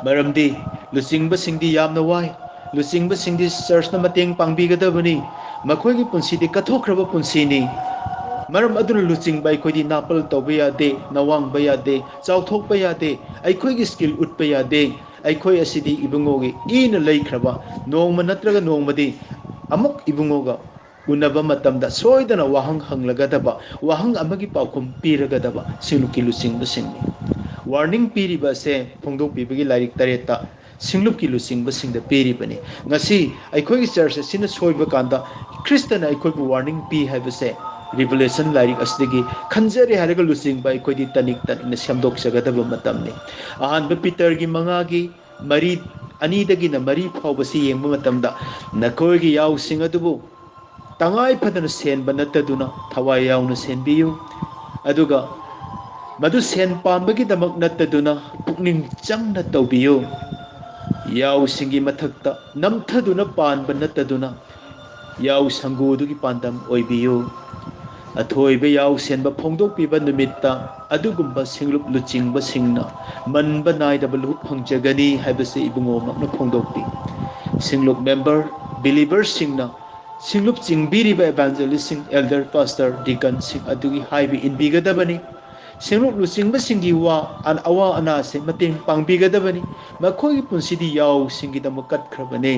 मरमदी लुचिंगबा सिंगदी यामना वाई लुचिंगबा सिंगदी चर्चना मतेंग पांगबिगदबनी मखोइगी पुंसीदी कथोख्रबा पुंसीनी मरम अदुना लुचिंगबा अखोइदी नापल तौबा यादे नवांगबा यादे चाउथोकबा यादे अखोइगी स्किल उठबा यादे अखोइ असिदी इबुंगोगी ईना लैख्रबा नोंगमा नत्रगा नोंगमदी अमुक इबुंगोगा उनबा मतमदा सोइदना वाहंग हंगलगदबा वाहंग अमगी पाउखुम पीरगदबा सिंगलुकी लुचिंगबा सिंगनी वार्निंग पीरिबा से फोंदोक पीबगी लाइक तरेता सिंगलुकी लुचिंगबा सिंगदा पीरिबनी ngasi अखोइगी चर्च सिना सोइबा कांदा ख्रिस्टना अखोइबु वार्निंग पी हाइबसे रिवलेशन लाइक असदगी खंजरे हारगा लुचिंगबा अखोइदी तनिक तनिक सेमदोक जगदबा मतमनी अहानब पीटरगी मंगागी मरी अनीदगिना मरी फावबसी येंबा मतमदा नखोइगी यावसिंग अदुबु तंगाई फदना सेनबा नत्तदुना थवाई यावना सेनबियु अदुगा मधु सेन पांबगिदमक नत्तदुना पुकनिंग चंगना तौबियु यावसिंगी मथक्ता नमथदुना पानबा नत्तदुना याव संगोदुगी पांदम ओइबियु अथोइबा याव सेनबा फोंदोकपीबा नुमित्ता अदुगुंबा सिंगलुप लुचिंगबा सिंगना मनबा नाइदबा लुप फंगजगनी हाइबसे इबुंगो मकना फोंदोकपी सिंगलुप मेंबर बिलीवर्स सिंगना सिंगलुप चिंगबिरिबा एवांजलिस्ट सिंग एल्डर पास्टर डिकन सिंग अदुगी हाइबी इनबिगदबनी सिंगलुप लुचिंगबा सिंगी वा अन अवा अना से मतेंग पांगबिगदबनी मखोइगी पुंसीदी याव सिंगीदम कटख्रबने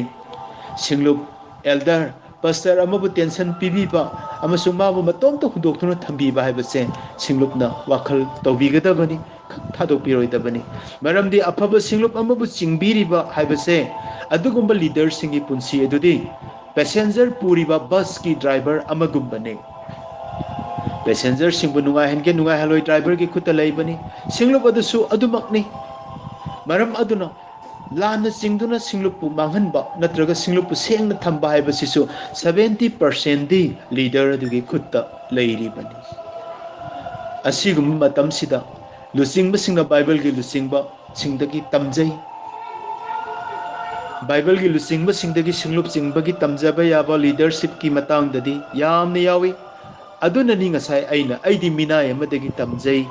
सिंगलुप एल्डर पास्टर अमबु टेंशन पीबीबा अमसुंग माबु मतोंतो हुदोक्तुना थंबीबा हाइबसे सिंगलुपना वाखल तौबिगदबनी थादोपिरोइदबनी मरमदी अफबा सिंगलुप अमबु चिंगबिरिबा हाइबसे अदुगुंबा लीडर सिंगी पुंसी अदुदी पैसेंजर पूरीबा बस की ड्राइवर अमगुंबने पैसेंजर सिंगबु नुंगाइहनगे नुंगाइहलोइ ड्राइवर की खुता लैबनी सिंगलुप अदुसु अदुमकनी मरम अदुना लाना चिंगदुना सिंगलुपु मांगहनबा नत्रगा सिंगलुपु सेंगना थंबा हाइबसिसु 70% दी लीडर अदुगी खुता लैरिबनी असिगुम मतमसिदा लुचिंगबा सिंगना बाइबल की लुचिंगबा सिंगदगी तमजै बाइबल की लुचिंगबा सिंगदगी सिंगलुप चिंगबगी तमजबा याबा लीडरशिप की मतांगददी यामना यावी अदुननी ngасai aina aidi minai amadagi tamjai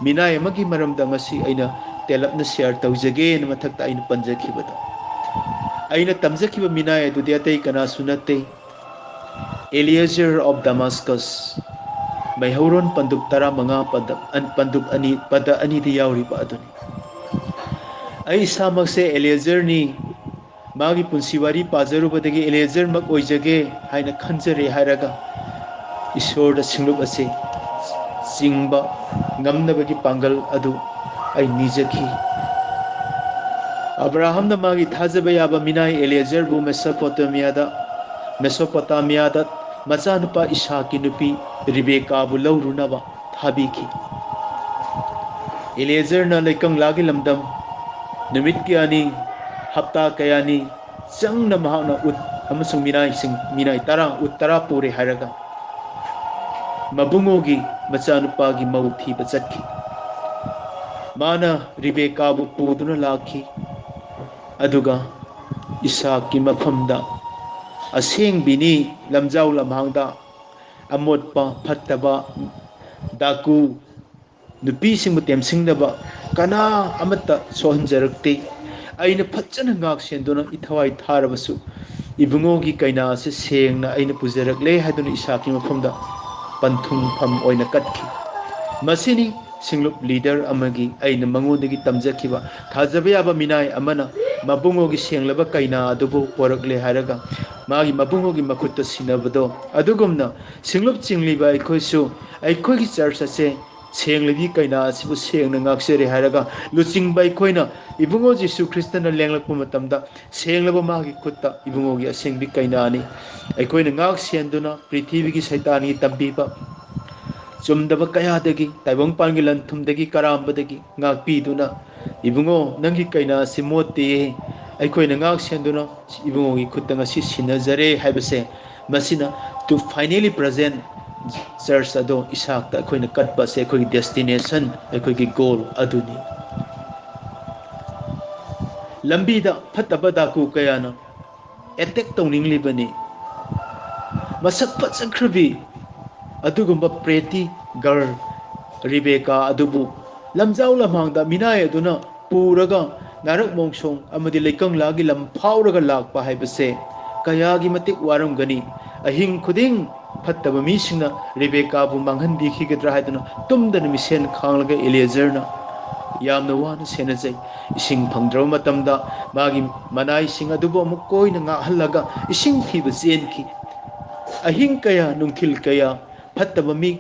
minai amagi maramda ngasi aina telapna share tawjage na mathakta aina panjakhibada aina tamjakhiba minai adudi atai kana sunate Eliezer of Damascus Maihauron panduk tara manga panduk ani pada ani di yauri pa aduni ai samak se Eliezer ni magi punsiwari pajaru badagi Eliezer mak oijage haina khanjare hairaga ईश्वर सिंगलुप असे चिंबा ngamnabagi pangal adu ai nijaki Abraham न मागी थाजबा याबा Minai Eliezer बु Mesopotamia दा मचानुपा इसाकी नुपी Rebecca बु लौरुनबा थाबीखी Eliezer न लेकंग लागी लमदम नुमित कियानी हप्ता कयानी चंगना महाना उत अमसुंग मिनाई तरा उत्तरा पूरे हायरगा मबुंगोगी मचानुपागी मऊ थीबा चटखी माना रिबेकाबु पुदुना लाखी अदुगा इसाकी मफमदा असेंबिनी लमजाउ लमहांगदा अमोटपा फत्तबा दाकू नुपीसिंगबु टेमसिंगदबा कना अमत्ता सोहंजरक्ते अइना फज्जना ngak सेंदुना इथवाई थारबसु इबुंगोगी कैना से सेंगना अइना पुजरकले हादुना इसाकी मफमदा पंथुंग फम ओइना कटखी मसिनी सिंगलुप लीडर अमगी अइना मंगोदगी तमजखिबा थाजबा याबा मिनाई अमना ꯃꯕꯨꯡꯉꯣꯒꯤ ꯁꯦꯡꯂꯕ ꯀꯩꯅꯥ ꯑꯗꯨꯕꯨ ꯄꯣꯔꯛꯂꯦ ꯍꯥꯏꯔꯒ ꯃꯥꯒꯤ ꯃꯕꯨꯡꯉꯣꯒꯤ ꯃꯈꯨꯠꯇ ꯁꯤꯟꯅꯕꯗꯣ ꯑꯗꯨꯒꯨꯝꯅ ꯁꯤꯡꯂꯨꯞ ꯆꯤꯡꯂꯤꯕ ꯑꯩꯈꯣꯏꯁꯨ ꯑꯩꯈꯣꯏꯒꯤ ꯆꯔꯆ ꯑꯁꯦ ꯁꯦꯡꯂꯕꯤ ꯀꯩꯅꯥ ꯑꯁꯤꯕꯨ ꯁꯦꯡꯅ ꯉꯥꯛꯆꯔꯦ ꯍꯥꯏꯔꯒ ꯂꯨꯆꯤꯡꯕ ꯑꯩꯈꯣꯏꯅ ꯏꯕꯨꯡꯉꯣ ꯖꯤꯁꯨ ꯈ꯭ꯔꯤꯁꯇꯅ ꯂꯦꯡꯂꯛꯄ ꯃꯇꯝꯗ ꯁꯦꯡꯂꯕ ꯃꯥꯒꯤ ꯈꯨꯠꯇ ꯏꯕꯨꯡꯉꯣꯒꯤ ꯑꯁꯦꯡꯕꯤ ꯀꯩꯅꯥꯅꯤ ꯑꯩꯈꯣꯏꯅ ꯉꯥꯛ ꯁꯦꯟꯗꯨꯅ ꯄ꯭ꯔꯤꯊꯤꯕꯤꯒꯤ ꯁꯩꯇꯥꯟꯒꯤ ꯇꯝꯕꯤꯕ ꯆꯨꯝꯗꯕ ꯀꯌꯥꯗꯒꯤ ꯇꯥꯏꯕꯪꯄꯥꯟꯒꯤ ꯂꯟꯊꯨꯝꯗꯒꯤ ꯀꯔꯥꯝꯕꯗꯒꯤ ꯉꯥꯛꯄꯤꯗꯨꯅ ꯏꯕꯨꯡꯉꯣ ꯅꯪꯒꯤ ꯀꯩꯅꯥ ꯑꯁꯤ ꯃꯣꯠꯇꯦ ꯑꯩꯈꯣꯏꯅ ꯉꯥꯛ ꯁꯦꯟꯗꯨꯅ ꯏꯕꯨꯡꯉꯣꯒꯤ ꯈꯨꯠꯇ ꯉꯁꯤ ꯁꯤꯟꯅꯖꯔꯦ ꯍꯥꯏꯕꯁꯦ ꯃꯁꯤꯅ ꯇꯨ ꯐꯥꯏꯅꯦꯂꯤ ꯄ꯭ꯔꯖꯦꯟ ꯆꯔꯆ ꯑꯗꯣ ꯏꯁꯥꯛꯇ ꯑꯩꯈꯣꯏꯅ ꯀꯠꯄ ꯑꯁꯦ ꯑꯩꯈꯣꯏꯒꯤ ꯗꯦꯁꯇꯤꯅꯦꯁꯟ ꯑꯩꯈꯣꯏꯒꯤ ꯒꯣꯜ ꯑꯗꯨꯅꯤ ꯂꯝꯕꯤꯗ ꯐꯠꯇꯕ ꯗꯥꯀꯨ ꯀꯌꯥꯅ ꯑꯦꯇꯦꯛ ꯇꯧꯅꯤꯡꯂꯤꯕꯅꯤ ꯃꯁꯛ ꯐꯖꯈ꯭ꯔꯕꯤ ꯑꯗꯨꯒꯨꯝꯕ ꯄ꯭ꯔꯦꯇꯤ ꯒꯔꯜ ꯔꯤꯕꯦꯀꯥ ꯑꯗꯨꯕꯨ ꯂꯝꯖꯥꯎ ꯂꯝꯍꯥꯡꯗ ꯃꯤꯅꯥꯏ ꯑꯗꯨꯅ ꯄꯨꯔꯒ ꯅꯥꯔꯛ ꯃꯣꯡꯁꯣꯡ ꯑꯃꯗꯤ ꯂꯩꯀꯪꯂꯥꯒꯤ ꯂꯝ ꯐꯥꯎꯔꯒ ꯂꯥꯛꯄ ꯍꯥꯏꯕꯁꯦ ꯀꯌꯥꯒꯤ ꯃꯇꯤꯛ ꯋꯥꯔꯝꯒꯅꯤ ꯑꯍꯤꯡ ꯈꯨꯗꯤꯡ ꯐꯠꯇꯕ ꯃꯤꯁꯤꯡꯅ ꯔꯦꯕꯦꯀꯥꯕꯨ ꯃꯥꯡꯍꯟꯕꯤꯈꯤꯒꯗ꯭ꯔꯥ ꯍꯥꯏꯗꯨꯅ ꯇꯨꯝꯗꯅ ꯃꯤꯁꯦꯟ ꯈꯥꯡꯂꯒ ꯑꯦꯂꯤꯌꯦꯖꯔꯅ ꯌꯥꯝꯅ ꯋꯥꯅ ꯁꯦꯟꯅꯖꯩ ꯏꯁꯤꯡ ꯐꯪꯗ꯭ꯔꯕ ꯃꯇꯝꯗ ꯃꯥꯒꯤ ꯃꯅꯥꯏꯁꯤꯡ ꯑꯗꯨꯕꯨ ꯑꯃꯨꯛ ꯀꯣꯏꯅ ꯉꯥꯛꯍꯜꯂꯒ ꯏꯁꯤꯡ ꯊꯤꯕ ꯆꯦꯟꯈꯤ ꯑꯍꯤꯡ ꯀꯌꯥ ꯅꯨꯡꯊꯤꯜ ꯀꯌꯥ ꯐꯠꯇꯕ ꯃꯤ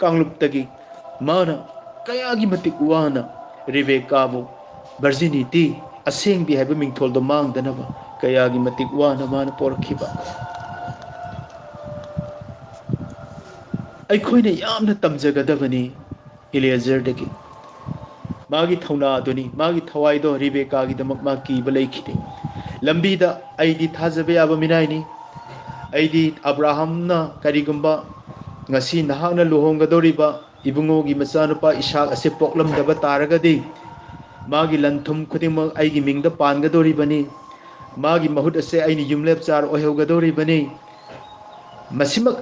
ꯀꯥꯡꯂꯨꯞꯇꯒꯤ ꯃꯥꯅ ꯀꯌꯥꯒꯤ ꯃꯇꯤꯛ ꯋꯥꯅ ꯔꯦꯕꯦꯀꯥꯕꯨ ꯚꯔꯖꯤꯅꯤꯇꯤ ꯑꯁꯦꯡꯕꯤ ꯍꯥꯏꯕ ꯃꯤꯡꯊꯣꯜꯗꯣ ꯃꯥꯡꯗꯅꯕ ꯀꯌꯥꯒꯤ ꯃꯇꯤꯛ ꯋꯥꯅ ꯃꯥꯅ ꯄꯣꯔꯛꯈꯤꯕ ꯑꯩꯈꯣꯏꯅ ꯌꯥꯝꯅ ꯇꯝꯖꯒꯗꯕꯅꯤ ꯏꯂꯤꯌꯦꯖꯔꯗꯒꯤ ꯃꯥꯒꯤ ꯊꯧꯅꯥ ꯑꯗꯨꯅꯤ ꯃꯥꯒꯤ ꯊꯋꯥꯏꯗꯣ ꯔꯤꯕꯦꯀꯥꯒꯤꯗꯃꯛ ꯃꯥ ꯀꯤꯕ ꯂꯩꯈꯤꯗꯦ ꯂꯝꯕꯤꯗ ꯑꯩꯗꯤ ꯊꯥꯖꯕ ꯌꯥꯕ ꯃꯤꯅꯥꯏꯅꯤ ꯑꯩꯗꯤ ꯑꯕ꯭ꯔꯥꯍꯝꯅ ꯀꯔꯤꯒꯨꯝꯕ ꯉꯁꯤ ꯅꯍꯥꯛꯅ ꯂꯨꯍꯣꯡꯒꯗꯧꯔꯤꯕ ꯏꯕꯨꯡꯉꯣꯒꯤ ꯃꯆꯥꯅꯨꯄꯥ ꯏꯁꯥꯛ ꯑꯁꯤ ꯄꯣꯛꯂꯝꯗꯕ ꯇꯥꯔꯒꯗꯤ ꯃꯥꯒꯤ ꯂꯟꯊꯨꯝ ꯈꯨꯗꯤꯡꯃꯛ ꯑꯩꯒꯤ ꯃꯤꯡꯗ ꯄꯥꯟꯒꯗꯧꯔꯤꯕꯅꯤ ꯃꯥꯒꯤ ꯃꯍꯨꯠ ꯑꯁꯦ ꯑꯩꯅ ꯌꯨꯝꯂꯦꯞꯆꯥꯔ ꯑꯣꯏꯍꯧꯒꯗꯧꯔꯤꯕꯅꯤ ꯃꯁꯤꯃꯛ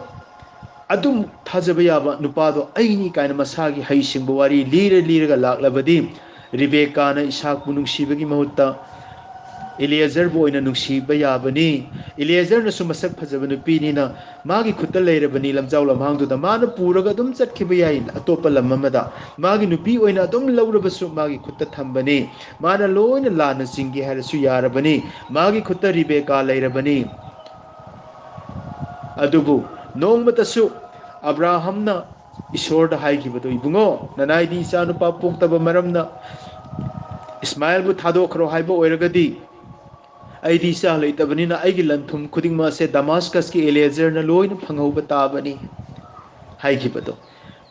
ꯑꯗꯨꯝ ꯊꯥꯖꯕ ꯌꯥꯕ ꯅꯨꯄꯥꯗꯣ ꯑꯩꯅꯤ ꯀꯥꯏꯅ ꯃꯁꯥꯒꯤ ꯍꯩꯁꯤꯡꯕ ꯋꯥꯔꯤ ꯂꯤꯔꯒ ꯂꯥꯛꯂꯕꯗꯤ ꯔꯤꯕꯦꯀꯥꯅ ꯏꯁꯥꯛꯄꯨ ꯅꯨꯡꯁꯤꯕꯒꯤ ꯃꯍꯨꯠꯇ ꯏꯂꯤꯌꯦꯖꯔꯕꯨ ꯑꯣꯏꯅ ꯅꯨꯡꯁꯤꯕ ꯌꯥꯕꯅꯤ ꯏꯂꯤꯌꯦꯖꯔꯅꯁꯨ ꯃꯁꯛ ꯐꯖꯕ ꯅꯨꯄꯤꯅꯤꯅ ꯃꯥꯒꯤ ꯈꯨꯠꯇ ꯂꯩꯔꯕꯅꯤ ꯂꯝꯖꯥꯎ ꯂꯝꯍꯥꯡꯗꯨꯗ ꯃꯥꯅ ꯄꯨꯔꯒ ꯑꯗꯨꯝ ꯆꯠꯈꯤꯕ ꯌꯥꯏ ꯑꯇꯣꯞꯄ ꯂꯝ ꯑꯃꯗ ꯃꯥꯒꯤ ꯅꯨꯄꯤ ꯑꯣꯏꯅ ꯑꯗꯨꯝ ꯂꯧꯔꯕꯁꯨ ꯃꯥꯒꯤ ꯈꯨꯠꯇ ꯊꯝꯕꯅꯤ ꯃꯥꯅ ꯂꯣꯏꯅ ꯂꯥꯟꯅ ꯆꯤꯡꯒꯦ ꯍꯥꯏꯔꯁꯨ ꯌꯥꯔꯕꯅꯤ ꯃꯥꯒꯤ ꯈꯨꯠꯇ ꯔꯤꯕꯦꯀꯥ ꯂꯩꯔꯕꯅꯤ ꯑꯗꯨꯕꯨ ꯅꯣꯡꯃꯇꯁꯨ ꯑꯕ꯭ꯔꯥꯍꯝꯅ ꯏꯁꯣꯔꯗ ꯍꯥꯏꯈꯤꯕꯗꯣ ꯏꯕꯨꯡꯉꯣ ꯅꯅꯥꯏꯗꯤ ꯏꯆꯥ ꯅꯨꯄꯥ ꯄꯣꯛꯇꯕ ꯃꯔꯝꯅ ꯏꯁꯃꯥꯏꯜꯕꯨ ꯊꯥꯗꯣꯛꯈ꯭ꯔꯣ ꯍꯥꯏꯕ ꯑꯣꯏꯔꯒꯗꯤ ꯑꯩꯗꯤ ꯏꯆꯥ ꯂꯩꯇꯕꯅꯤꯅ ꯑꯩꯒꯤ ꯂꯟꯊꯨꯝ ꯈꯨꯗꯤꯡꯃꯛ ꯑꯁꯦ ꯗꯃꯥꯁꯀꯁꯀꯤ ꯑꯦꯂꯤꯌꯦꯖꯔꯅ ꯂꯣꯏꯅ ꯐꯪꯍꯧꯕ ꯇꯥꯕꯅꯤ ꯍꯥꯏꯈꯤꯕꯗꯣ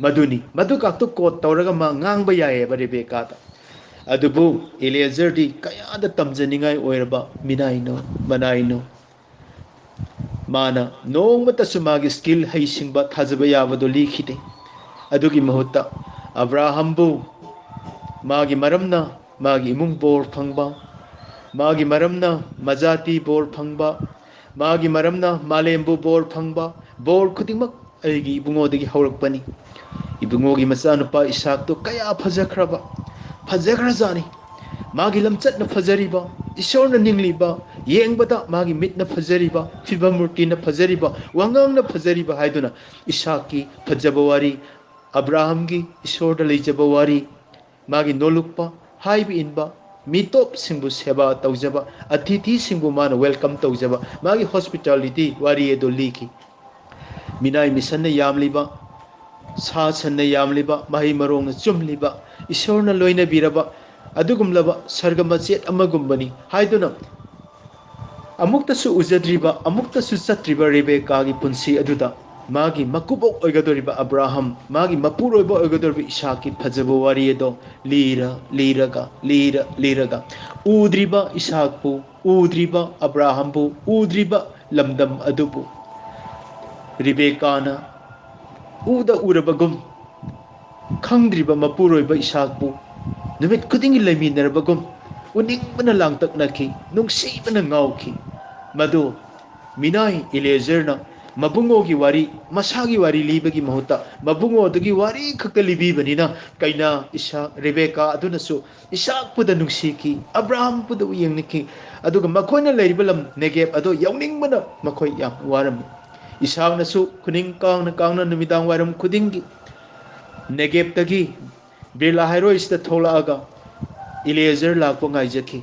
ꯃꯗꯨꯅꯤ ꯃꯗꯨ ꯈꯛꯇ ꯀꯣꯠ ꯇꯧꯔꯒ ꯃꯥ ꯉꯥꯡꯕ ꯌꯥꯏꯑꯕ ꯔꯦꯕꯦꯀꯥꯗ ꯑꯗꯨꯕꯨ ꯏꯂꯤꯌꯦꯖꯔꯗꯤ ꯀꯌꯥꯗ ꯇꯝꯖꯅꯤꯡꯉꯥꯏ ꯑꯣꯏꯔꯕ ꯃꯤꯅꯥꯏꯅꯣ ꯃꯅꯥꯏꯅꯣ ꯃꯥꯅ ꯅꯣꯡꯃꯇꯁꯨ ꯃꯥꯒꯤ ꯁ꯭ꯀꯤꯜ ꯍꯩꯁꯤꯡꯕ ꯊꯥꯖꯕ ꯌꯥꯕꯗꯣ ꯂꯤꯈꯤꯗꯦ ꯑꯗꯨꯒꯤ ꯃꯍꯨꯠꯇ ꯑꯕ꯭ꯔꯥꯍꯝꯕꯨ ꯃꯥꯒꯤ ꯃꯔꯝꯅ ꯃꯥꯒꯤ ꯏꯃꯨꯡ ꯕꯣꯔ ꯐꯪꯕ ꯃꯥꯒꯤ ꯃꯔꯝꯅ ꯃꯖꯥꯇꯤ ꯕꯣꯔ ꯐꯪꯕ ꯃꯥꯒꯤ ꯃꯔꯝꯅ ꯃꯥꯂꯦꯝꯕꯨ ꯕꯣꯔ ꯐꯪꯕ ꯕꯣꯔ ꯈꯨꯗꯤꯡꯃꯛ ꯑꯩꯒꯤ ꯏꯕꯨꯡꯉꯣꯗꯒꯤ ꯍꯧꯔꯛꯄꯅꯤ ꯏꯕꯨꯡꯉꯣꯒꯤ ꯃꯆꯥꯅꯨꯄꯥ ꯏꯁꯥꯛꯇꯣ ꯀꯌꯥ ꯐꯖꯈ꯭ꯔꯖꯥꯠꯅꯤ ꯃꯥꯒꯤ ꯂꯝꯆꯠꯅ ꯐꯖꯔꯤꯕ ꯏꯁꯣꯔꯅ ꯅꯤꯡꯂꯤꯕ ꯌꯦꯡꯕꯗ ꯃꯥꯒꯤ ꯃꯤꯠꯅ ꯐꯖꯔꯤꯕ ꯐꯤꯕꯝ ꯃꯨꯔꯇꯤꯅ ꯐꯖꯔꯤꯕ ꯋꯥꯉꯥꯡꯅ ꯐꯖꯔꯤꯕ ꯍꯥꯏꯗꯨꯅ ꯏꯁꯥꯛꯀꯤ ꯐꯖꯕ ꯋꯥꯔꯤ ꯑꯕ꯭ꯔꯥꯍꯝꯒꯤ ꯏꯁꯣꯔꯗ ꯂꯩꯖꯕ ꯋꯥꯔꯤ ꯃꯥꯒꯤ ꯅꯣꯂꯨꯛꯄ ꯍꯥꯏꯕ ꯏꯟꯕ ꯃꯤꯇꯣꯞꯁꯤꯡꯕꯨ ꯁꯦꯕꯥ ꯇꯧꯖꯕ ꯑꯇꯤꯊꯤꯁꯤꯡꯕꯨ ꯃꯥꯅ ꯋꯦꯜꯀꯝ ꯇꯧꯖꯕ ꯃꯥꯒꯤ ꯍꯣꯁꯄꯤꯇꯥꯂꯤꯇꯤ ꯋꯥꯔꯤ ꯑꯗꯨ ꯂꯤꯈꯤ ꯃꯤꯅꯥꯏ ꯃꯤꯁꯟꯅ ꯌꯥꯝꯂꯤꯕ ꯁꯥ ꯁꯟꯅ ꯌꯥꯝꯂꯤꯕ ꯃꯍꯩ ꯃꯔꯣꯡꯅ ꯆꯨꯝꯂꯤꯕ ꯏꯁꯣꯔꯅ ꯂꯣꯏꯅꯕꯤꯔꯕ ꯑꯗꯨꯒꯨꯝꯂꯕ ꯁꯔꯒ ꯃꯆꯦꯠ ꯑꯃꯒꯨꯝꯕꯅꯤ ꯍꯥꯏꯗꯨꯅ ꯑꯃꯨꯛꯇꯁꯨ ꯎꯖꯗ꯭ꯔꯤꯕ ꯑꯃꯨꯛꯇꯁꯨ ꯆꯠꯇ꯭ꯔꯤꯕ ꯔꯦꯕꯦꯀꯥꯒꯤ ꯄꯨꯟꯁꯤ ꯑꯗꯨꯗ ꯃꯥꯒꯤ ꯃꯀꯨꯕꯣꯛ ꯑꯣꯏꯒꯗꯧꯔꯤꯕ ꯑꯕ꯭ꯔꯥꯍꯝ ꯃꯥꯒꯤ ꯃꯄꯨꯔꯣꯏꯕ ꯑꯣꯏꯒꯗꯧꯔꯤꯕ ꯏꯁꯥꯛꯀꯤ ꯐꯖꯕ ꯋꯥꯔꯤ ꯑꯗꯣ ꯂꯤꯔꯒ ꯎꯗ꯭ꯔꯤꯕ ꯏꯁꯥꯛꯄꯨ ꯎꯗ꯭ꯔꯤꯕ ꯑꯕ꯭ꯔꯥꯍꯝꯕꯨ ꯎꯗ꯭ꯔꯤꯕ ꯂꯝꯗꯝ ꯑꯗꯨꯕꯨ ꯔꯤꯕꯦꯀꯥꯅ ꯎꯔꯕꯒꯨꯝ ꯈꯪꯗ꯭ꯔꯤꯕ ꯃꯄꯨꯔꯣꯏꯕ ꯏꯁꯥꯛꯄꯨ ꯅꯨꯃꯤꯠ ꯈꯨꯗꯤꯡꯒꯤ ꯂꯩꯃꯤꯟꯅꯔꯕꯒꯨꯝ ꯎꯅꯤꯡꯕꯅ ꯂꯥꯡꯇꯛꯅꯈꯤ ꯅꯨꯡꯁꯤꯕꯅ ꯉꯥꯎꯈꯤ ꯃꯗꯨ ꯃꯤꯅꯥꯏ ꯏꯂꯤꯌꯦꯖꯔꯅ ꯃꯕꯨꯡꯉꯣꯒꯤ ꯋꯥꯔꯤ ꯃꯁꯥꯒꯤ ꯋꯥꯔꯤ ꯂꯤꯕꯒꯤ ꯃꯍꯨꯠꯇ ꯃꯕꯨꯡꯉꯣꯗꯨꯒꯤ ꯋꯥꯔꯤ ꯈꯛꯇ ꯂꯤꯕꯤꯕꯅꯤನ ꯀꯩꯅꯥ ꯏꯁꯥꯛ ꯔꯦꯕꯦꯀꯥ ꯑꯗꯨꯅꯁꯨ ꯏꯁꯥꯛꯄꯨꯗ ꯅꯨꯡꯁꯤꯈꯤ ꯑꯕ꯭ꯔꯥꯍꯝꯄꯨꯗ ꯌꯦꯡꯅꯈꯤ ꯑꯗꯨꯒ ꯃꯈꯣꯏꯅ ꯂꯩꯔꯤꯕ ꯂꯝ ꯅꯦꯒꯦꯕ ꯑꯗꯣ ꯌꯧꯅꯤꯡꯕꯅ ꯃꯈꯣꯏ ꯌꯥꯝ ꯋꯥꯔꯝꯃꯤ ꯏꯁꯥꯛꯅꯁꯨ ꯈꯨꯅꯤꯡ ꯀꯥꯡꯅ ꯅꯨꯃꯤꯗꯥꯡ ꯋꯥꯏꯔꯝ ꯈꯨꯗꯤꯡꯒꯤ ꯅꯦꯒꯦꯕꯇꯒꯤ ꯕꯤꯔꯂꯥ ꯍꯥꯏꯔꯣꯏꯁꯤꯗ ꯊꯣꯛꯂꯛꯑꯒ ꯏꯂꯤꯌꯦꯖꯔ ꯂꯥꯛꯄ ꯉꯥꯏꯖꯈꯤ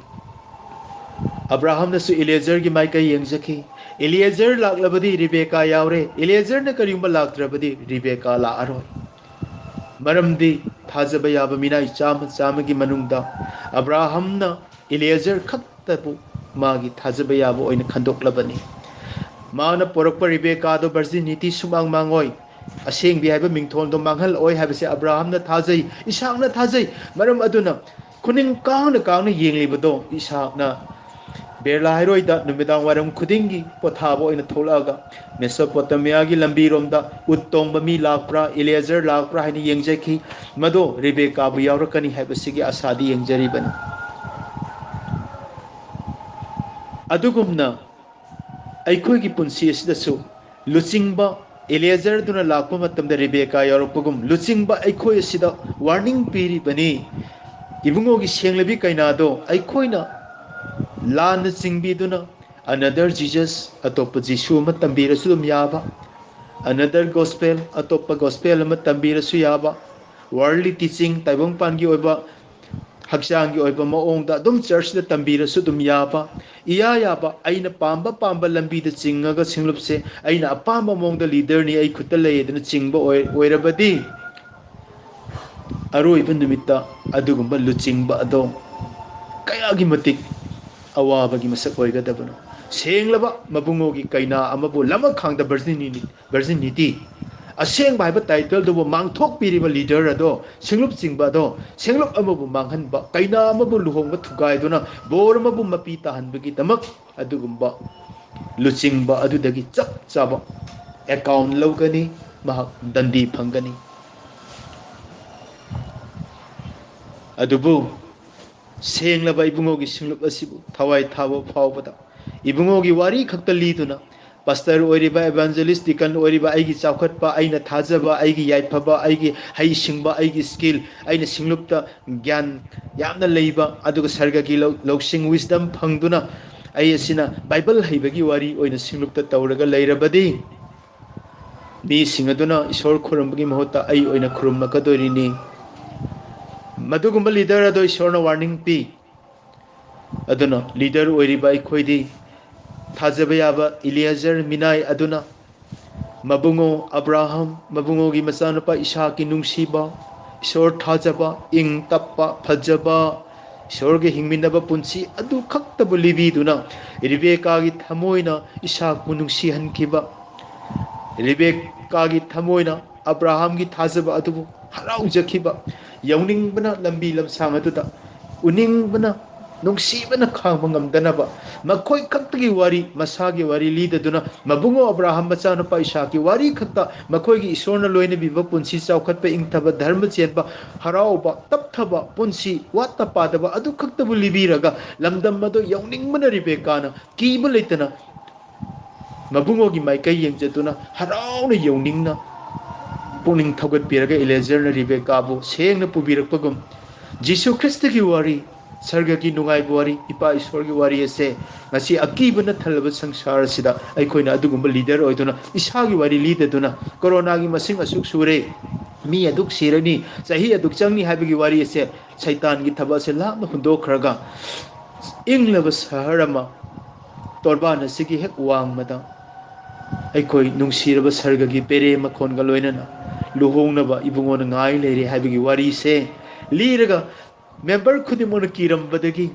अब्राहमनसु इलेजर की माइका येंजखी इलेजर लाक्लबदी रिबेका यावरे इलेजर ने करियुंबा लाक्त्रबदी रिबेका लाअरोय मरमदी थाजब याब मिनाई चाम की मनुंगदा अब्राहमना इलेजर खक्तबु मागी थाजब याब ओइन खंदोक्लबनी माना पोरक रिबेका दो वर्जिनिटी सुमांग मांगोय असेंग भी हाइबा मिंगथोन दो मांगहल ओय हाइबसे अब्राहमना थाजई इसाकना थाजई मरम अदुना खुनिंग कांगना येंगलिबदो इसाकना बेरला हाइरोइदा नुमिदांग वारम खुदिंगी पोथाबो ओइन थोलागा मेसोपोटामिया की लंबी रोमदा उत्तोंब मी लाक्प्रा इलेजर लाक्प्रा हाइनि येंगजेखी मदो रिबेका बु यावरकनी हाइबसिगी आसादी येंगजरिबन अदुगुमना अैखोइगी पुंसी असिदसु लुचिंगबा इलेजर दुना लाक्पा मतमदा रिबेका यावरकपुगुम लुचिंगबा अैखोइ असिदा वार्निंग पीरिबनी इबुंगोगी सेंगलबी कैनादो अैखोइना लान चिंबीदुना अनदर जीसस अतोप जीसु अमा तंबीरसु दुम याबा अनदर गोस्पेल अतोप गोस्पेल अमा तंबीरसु याबा वर्ल्डली टीचिंग ताइबंग पानगी ओइबा हक्चांगी ओइबा मओंगदा दुम चर्च द तंबीरसु दुम याबा इया याबा अइना पांबा पांबा लंबी द चिंगगा सिंगलुपसे अइना अपांबा मोंगदा लीडर नि अइ खुत्ता लेदना चिंगबा ओइरबदी अरोइबा निमित्ता अदुगुंबा लुचिंगबा अदो कयागी मतिक अवाबगी मसक ओइगदबनो सेंगलबा मबुंगोगी कैना अमबु लमा खांगदा वर्जिनिटी असेंग बाइबा टाइटल दुबो मांगथोक पीरिबा लीडर अदो सिंगलुप चिंगबा दो सिंगलुप अमबु मांगहनबा कैना अमबु लुहोंगबा थुगाइदुना बोर अमबु मपी ताहनबगी दमक अदुगुंबा लुचिंगबा अदुदगी चप चाबा अकाउंट लौगनी महक दंडी फंगनी अदुबु सेंगलबा इबुंगोगी सिंगलुप असिबु थवाई थाबो फावबदा इबुंगोगी वारी खक्ता लीदुना पास्टर ओरिबा एवांजलिस्ट डिकन ओरिबा आइगी चावखटपा आइना थाजबा आइगी याइफबा आइगी हई सिंगबा आइगी स्किल आइना सिंगलुपता ज्ञान यामना लेइबा अदुगा सर्गगी लौसिंग विजडम फंगदुना आई असिना बाइबल हईबगी वारी ओइना सिंगलुपता तौरगा लेइरबदी मी सिंगदुना ईश्वर खुरमबगी महत्ता आई ओइना खुरमकदोरिनी मदुगुंबा लीडर अदो ईश्वरना वार्निंग पी अदुना लीडर ओरिबा अखोइदी थाजबा याबा इलियाजर मिनाई अदुना मबुंगो अब्राहम मबुंगो की मचानुपा इसाक की नुंसीबा ईश्वर थाजबा इंग तप्पा फजबा ईश्वर के हिंगमिनबा पुंसी अदु खक्तबु लिबीदुना रिबेका की थमोइना इसाक बु नुंसीहनखिबा रिबेका की थमोइना अब्राहम की थाजबा अदुबु हराउजखिबा यौनिंगबना लंबी लमसांग अदुदा उनिंगबना नुंसीबना खांगबा ngамदनबा मखोइ खक्तगी वारी मसागी वारी लीददुना मबुंगो अब्राहम मचानुपा इसाकी वारी खक्ता मखोइगी ईश्वरना लोइने बिबा पुंसी चावखतपा इंगथबा धर्म चेनबा हराउबा तपथबा पुंसी वात्ता पादबा अदु खक्तबु लिबीरगा लमदम मदो यौनिंगबना रिबेकाना कीबा लेतना मबुंगोगी माइकई येंजदुना हराउना यौनिंगना पुनिंग थगत पिरगा इलेजरना रिबेकाबु सेंगना पुबिरकपगुम जीसु ख्रिस्त की वारी सर्ग की नुगाई वारी इपा ईश्वर की वारी से अकीबन थलब संसार से अखोना लीडर होइदुना इसागी वारी लीदुना कोरोना की मसिंग असुक सुरे मी अदुक सिरनी चाही अदुक चंगनी हाइबगी वारी से शैतान की थबा से लामना हुंदोखरगा इंगलब शहर अमा तोरबान असिगी हेक वांगमदा अखोई नुंसीरब सर्ग की पेरे मखोनगा लोइनना लुहोंगनबा इबुंगोना ngai लेरे हाइबगी वारी से लीरगा मेंबर खुदिमोन कीरमबदगी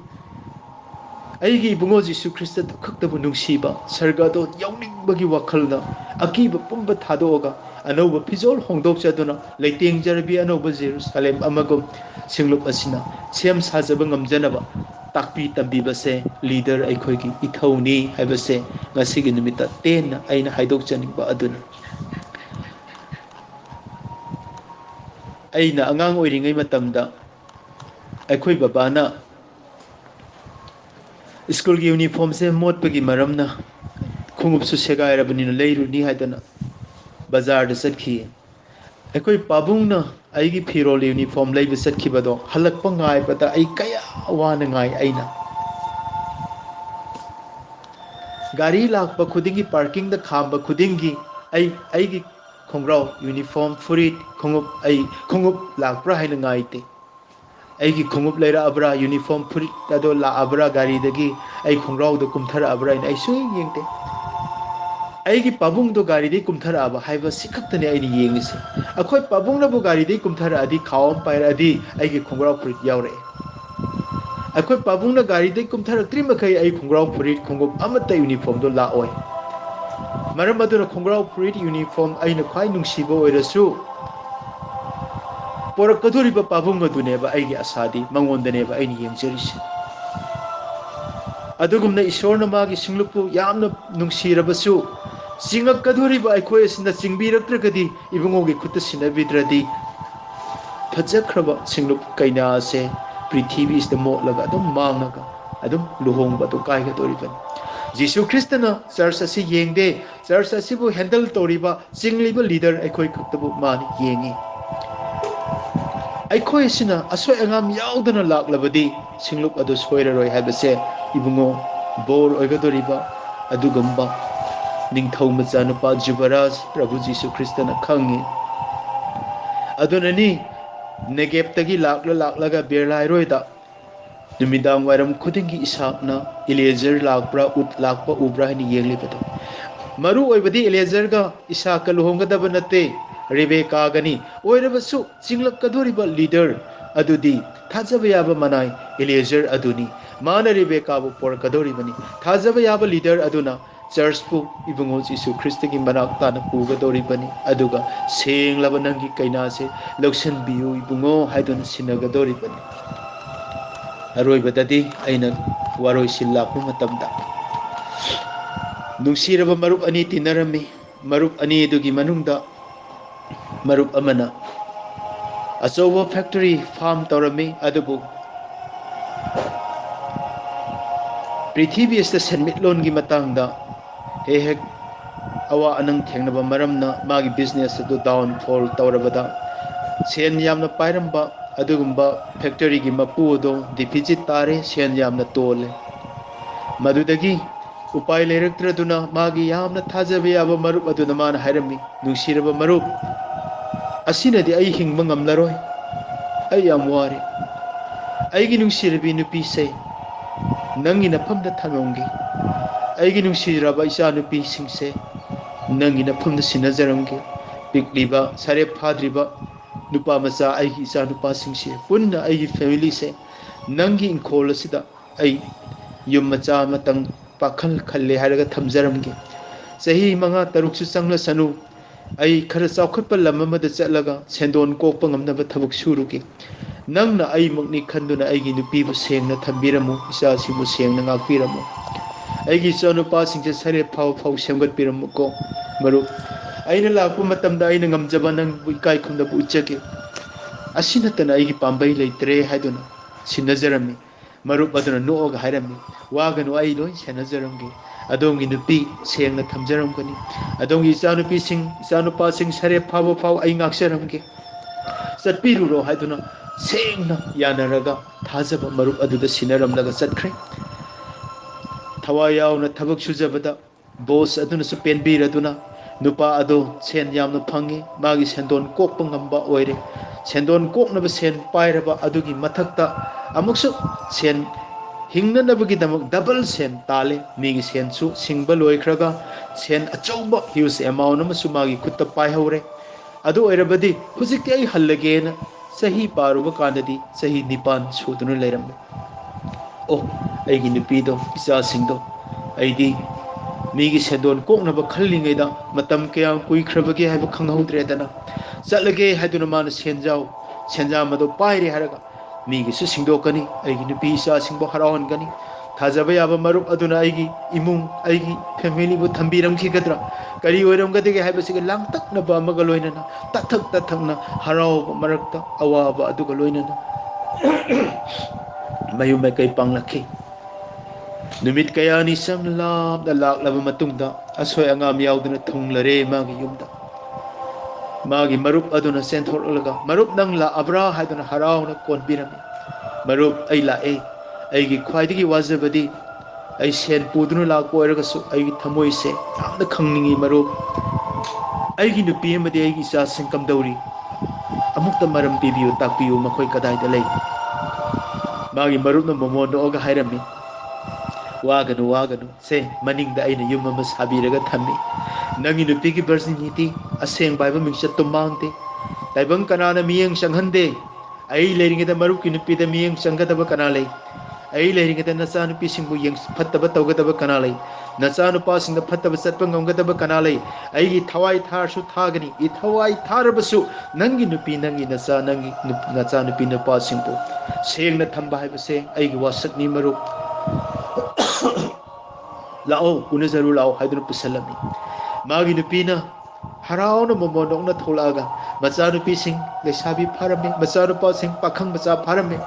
अैगी इबुंगो जीसु ख्रिस्त खक्तबु नुंसीबा सर्गदो यौनिंगबगी वखलना अकीब पुंब थादोगा अनौब फिजोल होंदोकचदुना लेतेंगजरबी अनौब जेरूसलेम अमगुम सिंगलुप असिना सेम साजब ngamjanaba ताकपी तंबीबसे लीडर अखोइगी इथौनी हाइबसे ngasiगी निमित्ता तेन अैना हाइदोकचनिबा अदुना अैना अंगांग ओइरिङै मतमदा अखोई बाबाना स्कूल की यूनिफॉर्म से मोटपगी मरमना खुंगुपसु सेगायरबनिना लेरुनी हाइदना बाजार द चटखी अखोई पाबुंगना अैगी फिरोल यूनिफॉर्म लेब चटखिबदो हलकपा गायबदा अै कया वाना गाय अैना गाड़ी लाकपा खुदिंगी पार्किंग द खांबा खुदिंगी अैगी खोंग्राव यूनिफॉर्म फुरिट खुंगुप लाकप्रा हाइना गायते ꯑꯩꯒꯤ ꯈꯣꯡꯎꯞ ꯂꯩꯔꯛꯑꯕ꯭ꯔꯥ ꯌꯨꯅꯤꯐꯣꯔꯝ ꯐꯨꯔꯤꯠ ꯑꯗꯣ ꯂꯥꯛꯑꯕ꯭ꯔꯥ ꯒꯥꯔꯤꯗꯒꯤ ꯑꯩ ꯈꯣꯡꯒ꯭ꯔꯥꯎꯗꯣ ꯀꯨꯝꯊꯔꯛꯑꯕ꯭ꯔꯥ ꯍꯥꯏꯅ ꯑꯩ ꯁꯨꯡꯌꯦꯡ ꯌꯦꯡꯗꯦ ꯑꯩꯒꯤ ꯄꯥꯕꯨꯡꯗꯣ ꯒꯥꯔꯤꯗꯒꯤ ꯀꯨꯝꯊꯔꯛꯑꯕ ꯍꯥꯏꯕ ꯁꯤ ꯈꯛꯇꯅꯤ ꯑꯩꯅ ꯌꯦꯡꯉꯤꯁꯦ ꯑꯩꯈꯣꯏ ꯄꯥꯕꯨꯡꯅꯕꯨ ꯒꯥꯔꯤꯗꯒꯤ ꯀꯨꯝꯊꯔꯛꯑꯗꯤ ꯈꯥꯎ ꯑꯃ ꯄꯥꯏꯔꯛꯑꯗꯤ ꯑꯩꯒꯤ ꯈꯣꯡꯒ꯭ꯔꯥꯎ ꯐꯨꯔꯤꯠ ꯌꯥꯎꯔꯛꯑꯦ ꯑꯩꯈꯣꯏ ꯄꯥꯕꯨꯡꯅ ꯒꯥꯔꯤꯗꯒꯤ ꯀꯨꯝꯊꯔꯛꯇ꯭ꯔꯤ ꯃꯈꯩ ꯑꯩ ꯈꯣꯡꯒ꯭ꯔꯥꯎ ꯐꯨꯔꯤꯠ ꯈꯣꯡꯎꯞ ꯑꯃꯠꯇ ꯌꯨꯅꯤꯐꯣꯔꯝꯗꯣ ꯂꯥꯛꯑꯣꯏ ꯃꯔꯝ ꯑꯗꯨꯅ ꯈꯣꯡꯒ꯭ꯔꯥꯎ ꯐꯨꯔꯤꯠ ꯌꯨꯅꯤꯐꯣꯔꯝ ꯑꯩꯅ ꯈ꯭ꯋꯥꯏ ꯅꯨꯡꯁꯤꯕ ꯑꯣꯏꯔꯁꯨ ꯄꯣꯔꯛꯀꯗꯧꯔꯤꯕ ꯄꯥꯕꯨꯡ ꯑꯗꯨꯅꯦꯕ ꯑꯩꯒꯤ ꯑꯁꯥꯗꯤ ꯃꯉꯣꯟꯗꯅꯦꯕ ꯑꯩꯅ ꯌꯦꯡꯖꯔꯤꯁꯦ ꯑꯗꯨꯒꯨꯝꯅ ꯏꯁꯣꯔꯅ ꯃꯥꯒꯤ ꯁꯤꯡꯂꯨꯞꯄꯨ ꯌꯥꯝꯅ ꯅꯨꯡꯁꯤꯔꯕꯁꯨ ꯆꯤꯡꯉꯛꯀꯗꯧꯔꯤꯕ ꯑꯩꯈꯣꯏ ꯑꯁꯤꯅ ꯆꯤꯡꯕꯤꯔꯛꯇ꯭ꯔꯒꯗꯤ ꯏꯕꯨꯡꯉꯣꯒꯤ ꯈꯨꯠꯇ ꯁꯤꯟꯅꯕꯤꯗ꯭ꯔꯗꯤ ꯐꯖꯈ꯭ꯔꯕ ꯁꯤꯡꯂꯨꯞ ꯀꯩꯅꯥ ꯑꯁꯦ ꯄ꯭ꯔꯤꯊꯤꯕꯤꯁꯤꯗ ꯃꯣꯠꯂꯒ ꯑꯗꯨꯝ ꯃꯥꯡꯉꯒ ꯑꯗꯨꯝ ꯂꯨꯍꯣꯡꯕ ꯑꯗꯨ ꯀꯥꯏꯒꯗꯧꯔꯤꯕꯅꯤ ꯖꯤꯁꯨ ꯈ꯭ꯔꯤꯁꯇꯅ ꯆꯔꯆ ꯑꯁꯤ ꯌꯦꯡꯗꯦ ꯆꯔꯆ ꯑꯁꯤꯕꯨ ꯍꯦꯟꯗꯜ ꯇꯧꯔꯤꯕ ꯆꯤꯡꯂꯤꯕ ꯂꯤꯗꯔ ꯑꯩꯈꯣꯏ ꯈꯛꯇꯕꯨ ꯃꯥꯅ ꯌꯦꯡꯉꯤ ꯑꯩꯈꯣꯏ ꯑꯁꯤꯅ ꯑꯁꯣꯏ ꯑꯉꯥꯝ ꯌꯥꯎꯗꯅ ꯂꯥꯛꯂꯕꯗꯤ ꯁꯤꯡꯂꯨꯞ ꯑꯗꯨ ꯁꯣꯏꯔꯔꯣꯏ ꯍꯥꯏꯕꯁꯦ ꯏꯕꯨꯡꯉꯣ ꯕꯣꯔ ꯑꯣꯏꯒꯗꯧꯔꯤꯕ ꯑꯗꯨꯒꯨꯝꯕ ꯅꯤꯡꯊꯧ ꯃꯆꯥꯅꯨꯄꯥ ꯖꯨꯕꯔꯥꯖ ꯄ꯭ꯔꯚꯨ ꯖꯤꯁꯨ ꯈ꯭ꯔꯤꯁꯇꯅ ꯈꯪꯉꯤ ꯑꯗꯨꯅꯅꯤ ꯅꯦꯒꯦꯞꯇꯒꯤ ꯂꯥꯛꯂꯒ ꯕꯦꯔꯂꯥꯏꯔꯣꯏꯗ ꯅꯨꯃꯤꯗꯥꯡ ꯋꯥꯏꯔꯝ ꯈꯨꯗꯤꯡꯒꯤ ꯏꯁꯥꯛꯅ ꯏꯂꯦꯖꯔ ꯂꯥꯛꯄ꯭ꯔꯥ ꯎꯠ ꯂꯥꯛꯄ ꯎꯕ꯭ꯔꯥ ꯍꯥꯏꯅ ꯌꯦꯡꯂꯤꯕꯗꯣ ꯃꯔꯨ ꯑꯣꯏꯕꯗꯤ ꯏꯂꯦꯖꯔꯒ ꯏꯁꯥꯛꯀ ꯂꯨꯍꯣꯡꯒꯗꯕ ꯅꯠꯇꯦ ꯔꯦꯕꯦꯀꯥꯒꯅꯤ ꯑꯣꯏꯔꯕꯁꯨ ꯆꯤꯡꯂꯛꯀꯗꯧꯔꯤꯕ ꯂꯤꯗꯔ ꯑꯗꯨꯗꯤ ꯊꯥꯖꯕ ꯌꯥꯕ ꯃꯅꯥꯏ ꯏꯂꯦꯖꯔ ꯑꯗꯨꯅꯤ ꯃꯥꯅ ꯔꯦꯕꯦꯀꯥꯕꯨ ꯄꯣꯔꯛꯀꯗꯧꯔꯤꯕꯅꯤ ꯊꯥꯖꯕ ꯌꯥꯕ ꯂꯤꯗꯔ ꯑꯗꯨꯅ ꯆꯔꯆꯄꯨ ꯏꯕꯨꯡꯉꯣ ꯖꯤꯁꯨ ꯈ꯭ꯔꯤꯁꯇꯒꯤ ꯃꯅꯥꯛ ꯇꯥꯅ ꯄꯨꯒꯗꯧꯔꯤꯕꯅꯤ ꯑꯗꯨꯒ ꯁꯦꯡꯂꯕ ꯅꯪꯒꯤ ꯀꯩꯅꯥꯁꯦ ꯂꯧꯁꯤꯟꯕꯤꯌꯨ ꯏꯕꯨꯡꯉꯣ ꯍꯥꯏꯗꯨꯅ ꯁꯤꯟꯅꯒꯗꯧꯔꯤꯕꯅꯤ ꯑꯔꯣꯏꯕꯗꯗꯤ ꯑꯩꯅ ꯋꯥꯔꯣꯏꯁꯤꯟ ꯂꯥꯛꯄ ꯃꯇꯝꯗ ꯅꯨꯡꯁꯤꯔꯕ ꯃꯔꯨꯞ ꯑꯅꯤ ꯇꯤꯟꯅꯔꯝꯃꯤ ꯃꯔꯨꯞ ꯑꯅꯤ ꯑꯗꯨꯒꯤ ꯃꯅꯨꯡꯗ ꯃꯔꯨꯞ ꯑꯃꯅ ꯑꯆꯧꯕ ꯐꯦꯛꯇꯔꯤ ꯐꯥꯔꯝ ꯇꯧꯔꯝꯃꯤ ꯑꯗꯨꯕꯨ ꯄ꯭ꯔꯤꯊꯤꯕꯤ ꯑꯁꯤꯗ ꯁꯦꯟꯃꯤꯠꯂꯣꯟꯒꯤ ꯃꯇꯥꯡꯗ ꯍꯦꯛ ꯍꯦꯛ ꯑꯋꯥ ꯑꯅꯪ ꯊꯦꯡꯅꯕ ꯃꯔꯝꯅ ꯃꯥꯒꯤ ꯕꯤꯖꯤꯅꯦꯁ ꯑꯗꯨ ꯗꯥꯎꯟꯐꯣꯜ ꯇꯧꯔꯕꯗ ꯁꯦꯟ ꯌꯥꯝꯅ ꯄꯥꯏꯔꯝꯕ ꯑꯗꯨꯒꯨꯝꯕ ꯐꯦꯛꯇꯔꯤꯒꯤ ꯃꯄꯨ ꯑꯗꯨ ꯗꯤꯐꯤꯖꯤꯠ ꯇꯥꯔꯦ ꯁꯦꯟ ꯌꯥꯝꯅ ꯇꯣꯜꯂꯦ ꯃꯗꯨꯗꯒꯤ ꯎꯄꯥꯏ ꯂꯩꯔꯛꯇ꯭ꯔꯗꯨꯅ ꯃꯥꯒꯤ ꯌꯥꯝꯅ ꯊꯥꯖꯕ ꯌꯥꯕ ꯃꯔꯨꯞ ꯑꯗꯨꯅ ꯃꯥꯅ ꯍꯥꯏꯔꯝꯃꯤ ꯅꯨꯡꯁꯤꯔꯕ ꯃꯔꯨꯞ ꯑꯁꯤꯅꯗꯤ ꯑꯩ ꯍꯤꯡꯕ ꯉꯝꯂꯔꯣꯏ ꯑꯩ ꯌꯥꯝ ꯋꯥꯔꯦ ꯑꯩꯒꯤ ꯅꯨꯡꯁꯤꯔꯕꯤ ꯅꯨꯄꯤꯁꯦ ꯅꯪꯒꯤ ꯅꯐꯝꯗ ꯊꯝꯂꯝꯒꯦ ꯑꯩꯒꯤ ꯅꯨꯡꯁꯤꯔꯕ ꯏꯆꯥꯅꯨꯄꯤꯁꯤꯡꯁꯦ ꯅꯪꯒꯤ ꯅꯐꯝꯗ ꯁꯤꯟꯅꯖꯔꯝꯒꯦ ꯄꯤꯛꯂꯤꯕ ꯁꯔꯦꯞ ꯐꯥꯗ꯭ꯔꯤꯕ ꯅꯨꯄꯥ ꯃꯆꯥ ꯑꯩꯒꯤ ꯏꯆꯥꯅꯨꯄꯥꯁꯤꯡꯁꯦ ꯄꯨꯟꯅ ꯑꯩꯒꯤ ꯐꯦꯃꯤꯂꯤꯁꯦ ꯅꯪꯒꯤ ꯏꯪꯈꯣꯜ ꯑꯁꯤꯗ ꯑꯩ ꯌꯨꯝ ꯃꯆꯥ ꯑꯃꯇꯪ ꯄꯥꯈꯜ ꯈꯜꯂꯦ ꯍꯥꯏꯔꯒ ꯊꯝꯖꯔꯝꯒꯦ ꯆꯍꯤ 5-6ꯁꯨ ꯆꯪꯂꯁꯅꯨ ꯑꯩ ꯈꯔ ꯆꯥꯎꯈꯠꯄ ꯂꯝ ꯑꯃꯗ ꯆꯠꯂꯒ ꯁꯦꯟꯗꯣꯟ ꯀꯣꯛꯄ ꯉꯝꯅꯕ ꯊꯕꯛ ꯁꯨꯔꯨꯒꯦ ꯅꯪꯅ ꯑꯩꯃꯛꯅꯤ ꯈꯟꯗꯨꯅ ꯑꯩꯒꯤ ꯅꯨꯄꯤꯕꯨ ꯁꯦꯡꯅ ꯊꯝꯕꯤꯔꯝꯃꯨ ꯏꯆꯥꯁꯤꯡꯕꯨ ꯁꯦꯡꯅ ꯉꯥꯛꯄꯤꯔꯝꯃꯨ ꯑꯩꯒꯤ ꯏꯆꯥꯅꯨꯄꯥꯁꯤꯡꯁꯦ ꯁꯔꯦꯞ ꯐꯥꯎ ꯁꯦꯝꯒꯠꯄꯤꯔꯝꯃꯨꯀꯣ ꯃꯔꯨꯞ ꯑꯩꯅ ꯂꯥꯛꯄ ꯃꯇꯝꯗ ꯑꯩꯅ ꯉꯝꯖꯕ ꯅꯪꯕꯨ ꯏꯀꯥꯏ ꯈꯨꯝꯅꯕ ꯎꯠꯆꯒꯦ ꯑꯁꯤ ꯅꯠꯇꯅ ꯑꯩꯒꯤ ꯄꯥꯝꯕꯩ ꯂꯩꯇ꯭ꯔꯦ ꯍꯥꯏꯗꯨꯅ ꯁꯤꯟꯅꯖꯔꯝꯃꯤ ꯃꯔꯨꯞ ꯑꯗꯨꯅ ꯅꯣꯛꯑꯒ ꯍꯥꯏꯔꯝꯃꯤ ꯋꯥꯒꯅꯨ ꯑꯩ ꯂꯣꯏ ꯁꯦꯟꯅꯖꯔꯝꯒꯦ ꯑꯗꯣꯝꯒꯤ ꯅꯨꯄꯤ ꯁꯦꯡꯅ ꯊꯝꯖꯔꯝꯒꯅꯤ ꯑꯗꯣꯝꯒꯤ ꯏꯆꯥꯅꯨꯄꯤꯁꯤꯡ ꯏꯆꯥꯅꯨꯄꯥꯁꯤꯡ ꯁꯔꯦꯞ ꯐꯥꯎ ꯑꯩ ꯉꯥꯛꯆꯔꯝꯒꯦ ꯆꯠꯄꯤꯔꯨꯔꯣ ꯍꯥꯏꯗꯨꯅ ꯁꯦꯡꯅ ꯌꯥꯅꯔꯒ ꯊꯥꯖꯕ ꯃꯔꯨꯞ ꯑꯗꯨꯗ ꯁꯤꯟꯅꯔꯝꯂꯒ ꯆꯠꯈ꯭ꯔꯦ ꯊꯋꯥꯏ ꯌꯥꯎꯅ ꯊꯕꯛ ꯁꯨꯖꯕꯗ ꯕꯣꯁ ꯑꯗꯨꯅꯁꯨ ꯄꯦꯟꯕꯤꯔꯗꯨꯅ ꯅꯨꯄꯥ ꯑꯗꯣ ꯁꯦꯟ ꯌꯥꯝꯅ ꯐꯪꯉꯤ ꯃꯥꯒꯤ ꯁꯦꯟꯗꯣꯟ ꯀꯣꯛꯄ ꯉꯝꯕ ꯑꯣꯏꯔꯦ ꯁꯦꯟꯗꯣꯟ ꯀꯣꯛꯅꯕ ꯁꯦꯟ ꯄꯥꯏꯔꯕ ꯑꯗꯨꯒꯤ ꯃꯊꯛꯇ ꯑꯃꯨꯛꯁꯨ ꯁꯦꯟ ꯍꯤꯡꯅꯅꯕꯒꯤꯗꯃꯛ ꯗꯕꯜ ꯁꯦꯟ ꯇꯥꯜꯂꯦ ꯃꯤꯒꯤ ꯁꯦꯟꯁꯨ ꯁꯤꯡꯕ ꯂꯣꯏꯈ꯭ꯔꯒ ꯁꯦꯟ ꯑꯆꯧꯕ ꯍ꯭ꯌꯨꯖ ꯑꯦꯃꯥꯎꯟ ꯑꯃꯁꯨ ꯃꯥꯒꯤ ꯈꯨꯠꯇ ꯄꯥꯏꯍꯧꯔꯦ ꯑꯗꯨ ꯑꯣꯏꯔꯕꯗꯤ ꯍꯧꯖꯤꯛꯇꯤ ꯑꯩ ꯍꯜꯂꯒꯦꯅ ꯆꯍꯤ ꯄꯥꯔꯨꯕ ꯀꯥꯟꯗꯗꯤ ꯆꯍꯤ 9 ꯁꯨꯗꯨꯅ ꯂꯩꯔꯝꯃꯦ ꯑꯣ ꯑꯩꯒꯤ ꯅꯨꯄꯤꯗꯣ ꯏꯆꯥꯁꯤꯡꯗꯣ ꯑꯩꯗꯤ ꯃꯤꯒꯤ ꯁꯦꯟꯗꯣꯟ ꯀꯣꯛꯅꯕ ꯈꯜꯂꯤꯉꯩꯗ ꯃꯇꯝ ꯀꯌꯥꯝ ꯀꯨꯏꯈ꯭ꯔꯕꯒꯦ ꯍꯥꯏꯕ ꯈꯪꯍꯧꯗ꯭ꯔꯦꯗꯅ ꯆꯠꯂꯒꯦ ꯍꯥꯏꯗꯨꯅ ꯃꯥꯅ ꯁꯦꯟꯖꯥꯝ ꯑꯗꯨ ꯄꯥꯏꯔꯦ ꯍꯥꯏꯔꯒ ꯃꯤꯒꯤꯁꯨ ꯁꯤꯡꯗꯣꯛꯀꯅꯤ ꯑꯩꯒꯤ ꯅꯨꯄꯤ ꯏꯆꯥꯁꯤꯡꯕꯨ ꯍꯔꯥꯎꯍꯟꯒꯅꯤ ꯊꯥꯖꯕ ꯌꯥꯕ ꯃꯔꯨꯞ ꯑꯗꯨꯅ ꯑꯩꯒꯤ ꯏꯃꯨꯡ ꯑꯩꯒꯤ ꯐꯦꯃꯤꯂꯤꯕꯨ ꯊꯝꯕꯤꯔꯝꯈꯤꯒꯗ꯭ꯔꯥ ꯀꯔꯤ ꯑꯣꯏꯔꯝꯒꯗꯒꯦ ꯍꯥꯏꯕꯁꯤꯒ ꯂꯥꯡꯇꯛꯅꯕ ꯑꯃꯒ ꯂꯣꯏꯅꯅ ꯇꯊꯛꯅ ꯍꯔꯥꯎꯕ ꯃꯔꯛꯇ ꯑꯋꯥꯕ ꯑꯗꯨꯒ ꯂꯣꯏꯅꯅ ꯃꯌꯨꯝ ꯃꯀꯩ ꯄꯥꯡꯂꯛꯈꯤ ꯅꯨꯃꯤꯠ ꯀꯌꯥꯅꯤ ꯆꯪꯅ ꯂꯥꯞꯅ ꯂꯥꯛꯂꯕ ꯃꯇꯨꯡꯗ ꯑꯁꯣꯏ ꯑꯉꯥꯝ ꯌꯥꯎꯗꯅ ꯊꯨꯡꯂꯔꯦ ꯃꯥꯒꯤ ꯌꯨꯝꯗ ꯃꯥꯒꯤ ꯃꯔꯨꯞ ꯑꯗꯨꯅ ꯆꯦꯟꯊꯣꯛꯂꯒ ꯃꯔꯨꯞ ꯅꯪ ꯂꯥꯛꯑꯕ꯭ꯔꯥ ꯍꯥꯏꯗꯨꯅ ꯍꯔꯥꯎꯅ ꯀꯣꯟꯕꯤꯔꯝꯃꯤ ꯃꯔꯨꯞ ꯑꯩ ꯂꯥꯛꯑꯦ ꯑꯩꯒꯤ ꯈ꯭ꯋꯥꯏꯗꯒꯤ ꯋꯥꯖꯕꯗꯤ ꯑꯩ ꯁꯦꯟ ꯄꯨꯗꯨꯅ ꯂꯥꯛꯄ ꯑꯣꯏꯔꯒꯁꯨ ꯑꯩꯒꯤ ꯊꯃꯣꯏꯁꯦ ꯌꯥꯝꯅ ꯈꯪꯅꯤꯡꯉꯤ ꯃꯔꯨꯞ ꯑꯩꯒꯤ ꯅꯨꯄꯤ ꯑꯃꯗꯤ ꯑꯩꯒꯤ ꯏꯆꯥꯁꯤꯡ ꯀꯝꯗꯧꯔꯤ ꯑꯃꯨꯛꯇ ꯃꯔꯝ ꯄꯤꯕꯤꯌꯨ ꯇꯥꯛꯄꯤꯌꯨ ꯃꯈꯣꯏ ꯀꯗꯥꯏꯗ ꯂꯩ मागी मरुपना मोमो नोगा हायरमी वागनु से मनिंगदा अइना युम अमा साबिरगा थम्मी नंगी नुपीगी वर्जिनिटी असेंग बाइबा मिंगचत तो मांगते ताइबंग कनाना मियंग संगहंदे आई लेरिंगदा मरुपकी नुपीदा मियंग संगदबा कना लई आई लेरिंगदा नचा नुपीसिंगबु यंग फत्तबा तौगदबा कना लई नचा नुपासिंगदा फत्तबा चतपा ngomगदबा कना लई आईगी थवाई थारसु थागनी इ थवाई थारबसु नंगी नुपी नंगी नचा नुपी नुपासिंगबु सेंगना थंबा हाइबसे आईगी वासकनी मरुप लाओ उनजरू लाओ हाइदुन पुसलमी मागी नुपीना हराउन मोमोनोंना थोलागा मचा नुपीसिंग लेसाबी फारमे मचा नुपासिंग पाखंग मचा फारमे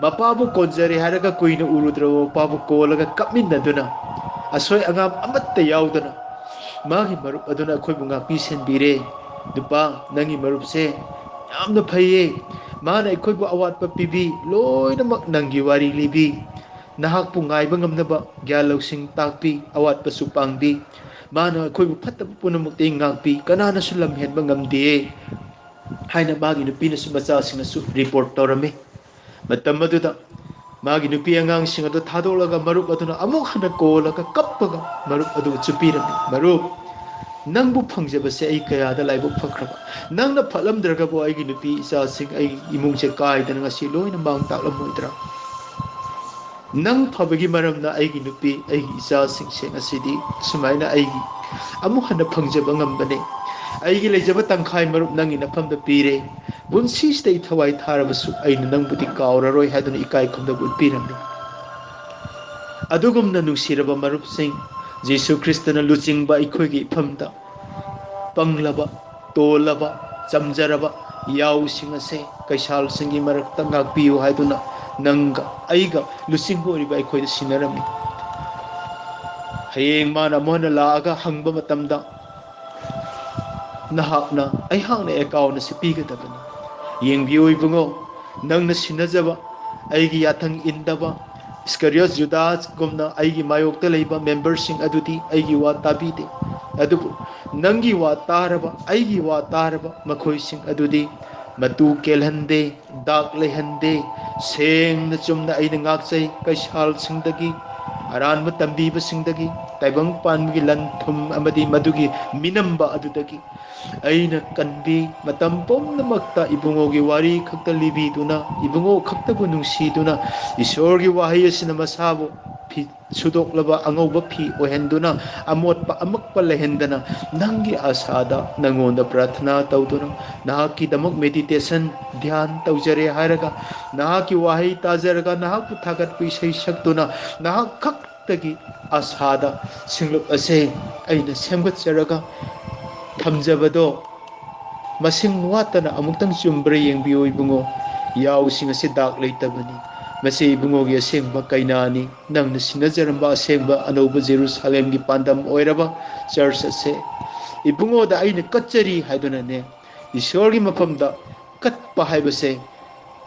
मपाबु कोंजरे हारगा कुइन उरुद्रो पाबु कोलगा कमिनदुना असोय अंगाम अमत्त याउदना मागी मरुप अदुना अखोय बुंगा पीसेन बीरे दुपा नंगी मरुप से यामना फैये माना अखोय बु अवात पीबी लोइनमक नंगी वारी लिबी नहाक पुंगाइबा ngamnaba ग्याल लौसिंग ताकपी अवात पसु पांगबी माना अखोय बु फत्तब पुनमुक्ति ngángपी कनाना सु लमहेनबा ngamदे हाइना मागी नुपीना सु मचा सिंगना सु रिपोर्ट तौरमे मतम अदुदा मागी नुपी अंगांग सिंग अदु थादोलगा मरुप अदुना अमुक हना कोलगा कप्पगा मरुप अदु चुपीरमे मरुप नंगबु फंगजबसे आई कयादा लाइबु फखरबा नंगना फलमद्रगबो आईगी नुपी इचा सिंग आई इमुंगसे कायदना ngasi लोइना मांग ताकलमोइद्रा नंग फबगी मरमना आईगी नुपी आईगी इचा सिंग से ngasiदी सुमाइना आईगी अमुक हना फंगजबा ngambane आईगी लेजबा तंखाय मरुप नंगी नफमदा पीरे बुनसीसते थवाई थारबसु आईना नंगबुदी कावररोय हादुना इकाय खमदबु पीरमने अदुगुमना नुसिरबा मरुप सिंग जीसु क्रिस्तना लुचिंगबा इखोयगी इफमदा पंगलबा तोलबा चमजरबा याउसिंग असे कैसाल सिंगी मरक्ता ngakpiyu हादुना नंगा आईगा लुचिंग होरिबा इखोयदा सिनरमी हयेंग माना मोहना लागा हंगबा मतमदा नहाकना अहांगना एकाउंट से पीगदबनी येंबियो इबुंगो नंगना सिनजबा आईगी याथंग इंदबा स्करियस जुदास गुमना आईगी मायोक्ता लेबा मेंबरसिंग अदुदी आईगी वा ताबीदे अदुबु नंगी वा तारबा मखोइसिंग अदुदी मतु केलहंदे दाग लेहंदे सेंगना चुमना आईना ngakchai कैसाल सिंगदगी अरानब तंबीब सिंगदगी ताइबंग पानगी लन थुम अमदी मदुगी मिनंबा अदुदगी अइना कन्बी मतम पुम्नमक्ता इबुंगोगी वारी खक्ता लिबीदुना इबुंगो खक्तबु नुंसीदुना ईश्वरगी वाहै असिना मसाबु फी सुदोक्लबा अंगौबा फी ओहेंदुना अमोटपा अमक्पा लेहेंदना नंगी आसादा नंगोंदा प्रार्थना तौदुना नाहकी दमक मेडिटेशन ध्यान तौजरे हारगा नाहकी वाहै ताजरगा नाहकु थागत पिसै सक्तुना नाहक खक्तगी आसादा सिंगलुप असे अइना सेमगतजरगा थमजबदो मसिंग वातना अमुक्तंग चुम्ब्रे येंबियो इबुंगो याउसिंग असे दाग लेतबनी मसे इबुंगोगी असेंगबा कैनानी नंगना सिनजरंबा असेंगबा अनौबा जेरूसलेमगी पांडम ओइरबा चर्च असे इबुंगोदा आइना कच्चरी हाइदुनाने ईश्वरगी मफमदा कत्पा हाइबसे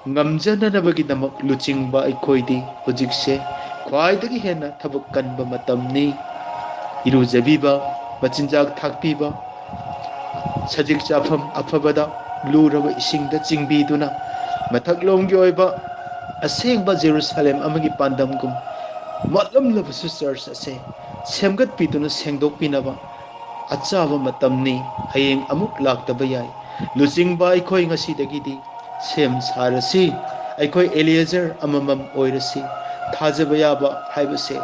ngamjananabagidamak luchingba aikoidi hojikse khwaidagi hena thabak kanba matamni irujabiba machinjak thakpiba sajik chafam afabada luraba isingda chingbiduna mathaklomgi oiba asengba Jerusalem amagi pandamgum matlamlabasu church ase semgat piduna sengdok pinaba achaba matamni hayeng amuk laktaba yai luchingba aikoi ngasidagidi same सारसी अखोई Eliezer अममम ओइरसी थाजब याबा हाइबसे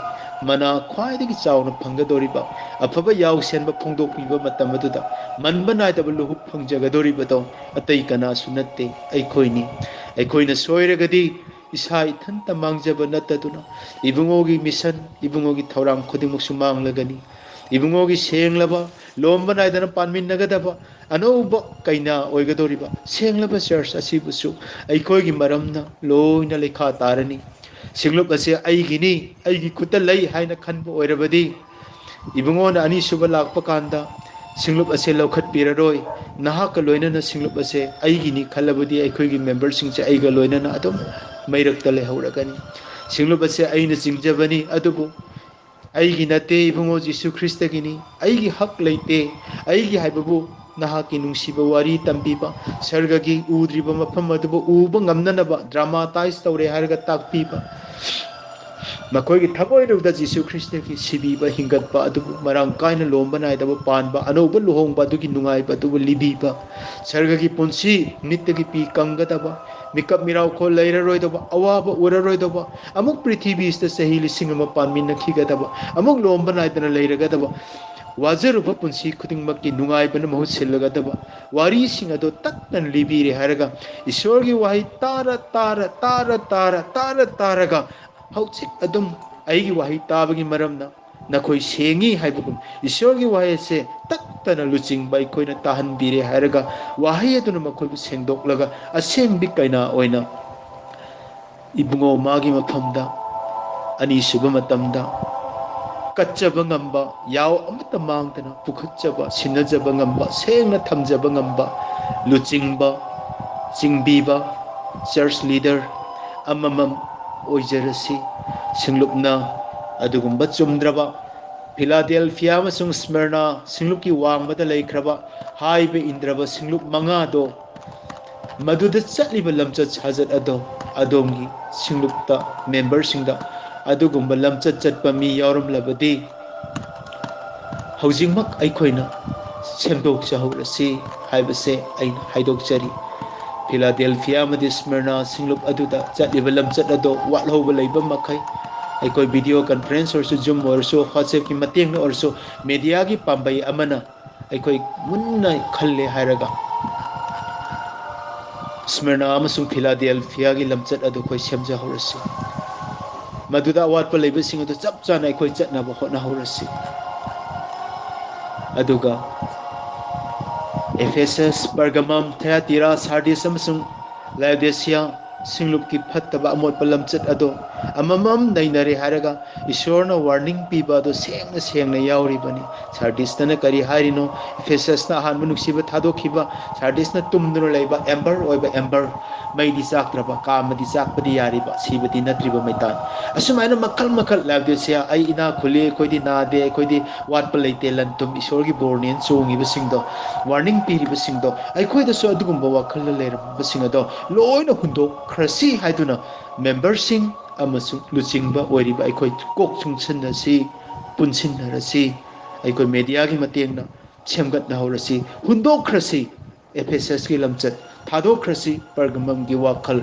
मना ख्वाइदगी चावना फंगदोरिबा अफबा याव सेनबा फोंदोकपिबा मतम अदुदा मनबा नाइदब लुहु फंगजगदोरिबदो अतै कनासु नत्ते अखोइनी अखोइना सोइरगदी इसा इथंता मांगजब नत्तदुना इबुंगोगी mission इबुंगोगी थौराम खुदिमुक्सु मांगलगनी इबुंगोगी सेंगलबा लोम्बा नाइदना पानमिनगदबा अनौबा कैना ओइगदोरिबा सेंगलबा church असिबुसु अखोइगी मरमना लोइना लेखा तारनी सिंगलुप असे अइगिनी अइगी खुता लई हाइना खनबा ओइरबदी इबुंगोना अनि सुबा लाकपा कांदा सिंगलुप असे लौखत पिररोय नाहक लोइना सिंगलुप असे अइगिनी खलबदी अखोइगी मेंबर सिंगसे अइगा लोइना अदम मैरक्ता लेहौरगनी सिंगलुप असे अइना चिंगजबनी अदुबु अइगी नते इबुंगो जीसु ख्रिस्तगिनी अइगी हक लेते अइगी हाइबबु nahaki nungsiba wari tambiba sargagi udriba mafam adubu uba ngamnanaba dramatize tawre harga takpiba makoigi thagoirubda Jisu Krishna ki sibiba hingatba adubu marang kaina lomba naidaba panba anoba luhongba adugi nungaiba adubu libiba sargagi punsi nittagi pi kangadaba mikap mirau ko leiraroidaba awaba uraroidaba amuk prithibhi ista sahi lisingama panminna khigadaba amuk lomba naidana leiragadaba wajaruba punsi khudingmakki nungaibana mahut sillagadaba wari singado tattan libire haraga ishorgi wahi tara tara tara tara tara taraga hauchik adum aigi wahi tabagi maramna nakhoi sengi haibugum ishorgi wahi se tattana luchingba ikoina tahanbire haraga wahi aduna makhoibu sengdoklaga asengbi kaina oina ibungo magi maphamda ani suba matamda कच्चब ngamba yaw amata mangtana pukhachaba sinajaba ngamba sengna thamjaba ngamba luchingba chingbiba church leader amamam oijarasi singlupna adugumba chumdraba Philadelphia amasung Smyrna singlupki wangbada leikraba haibe indraba singlup manga do maduda chatliba lamchat sajat ado adomgi singlupta member singda adugumba lamchat chatpa mi yauramlabadi haujingmak aikoina semdok chahurasi haibase aina haidokchari Philadelphia amadi Smyrna singlup aduda chatliba lamchat ado watloba leiba makai aikoi video conference orso zoom orso WhatsApp ki mateng orso media ki pambai amana aikoi munna khalle hairaga Smyrna amasung Philadelphia ki lamchat ado koi semja horasi maduda awatpa leibasing ado chap chana aikoi chatnaba hotna horasi aduga Ephesus Pergamum Thyatira Sardis amasung Laodicea singlupki phattaba amotpa lamchat ado amamam nainare haraga ishorna warning piba ado sengna sengna yauribani Sardisna kari harino Ephesus na hanbu nuksiba thadokhiba Sardisna tumduna leiba ember oiba ember maidi saktraba kamadi sakpadi yariba sibati natriba maitan asumaina makal makal Laodicea ai ina khuli koidi nade koidi watpa leite lantum ishorgi bornen chongi basingdo warning piri basingdo ai khoida so adugumba wakhal leira basingado loina hundo krasi haiduna membersing amasung luchingba oiriba aikoi kok chungchanasi punsinharasi aikoi media gi matengna semgatna horasi hundokrasi Ephesus ki lamchat thadokrasi Pergamum gi wakhal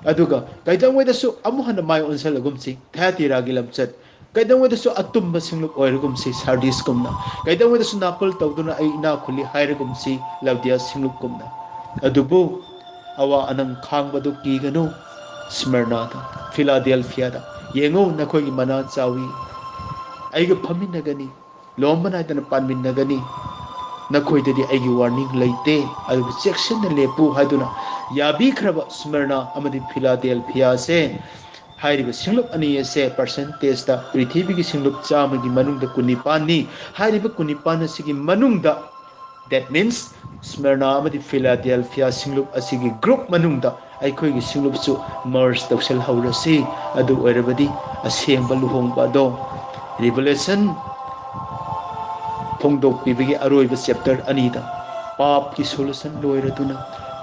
aduga kaidangwedasu amuhana mai onsalagumsi Thyatira gi lamchat kaidangwedasu atumba singlup oiragumsi Sardis kumna kaidangwedasu napal tawduna ai ina khuli hairagumsi Laodicia singlup kumna adubu awa anang khangbadu kiganu Smyrna da Philadelphia da yengo nakhoi mana chawi aiga phaminagani lombana dana panminagani nakhoi dadi aigi warning leite adu section na lepu haduna yabi khraba Smyrna amadi Philadelphia se hairiba singlup ani se percentage da prithvi gi singlup chama gi manungda kunipani hairiba kunipana sigi manungda that means Smyrna amadi Philadelphia singlup asigi group manungda aikoi gi singlup chu merge tawsel haurasi adu oirabadi asengba luhongba do Revelation phongdok pibigi aroiba chapter anida pap ki solution loiratuna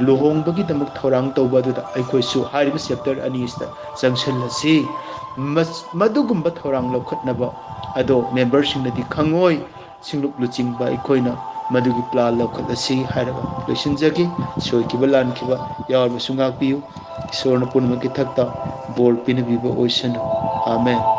luhongbagi damak thorang tawba duda aikoi su hariba chapter ani ista changsalasi madugumba thorang lokhatnaba ado membership nadi khangoi singlup luchingba aikoina madugi plan lokhatasi haraga loisinjagi soikiba lankiba yawar sunga piu sorna punma ki thakta bor pinabiba oisanu amen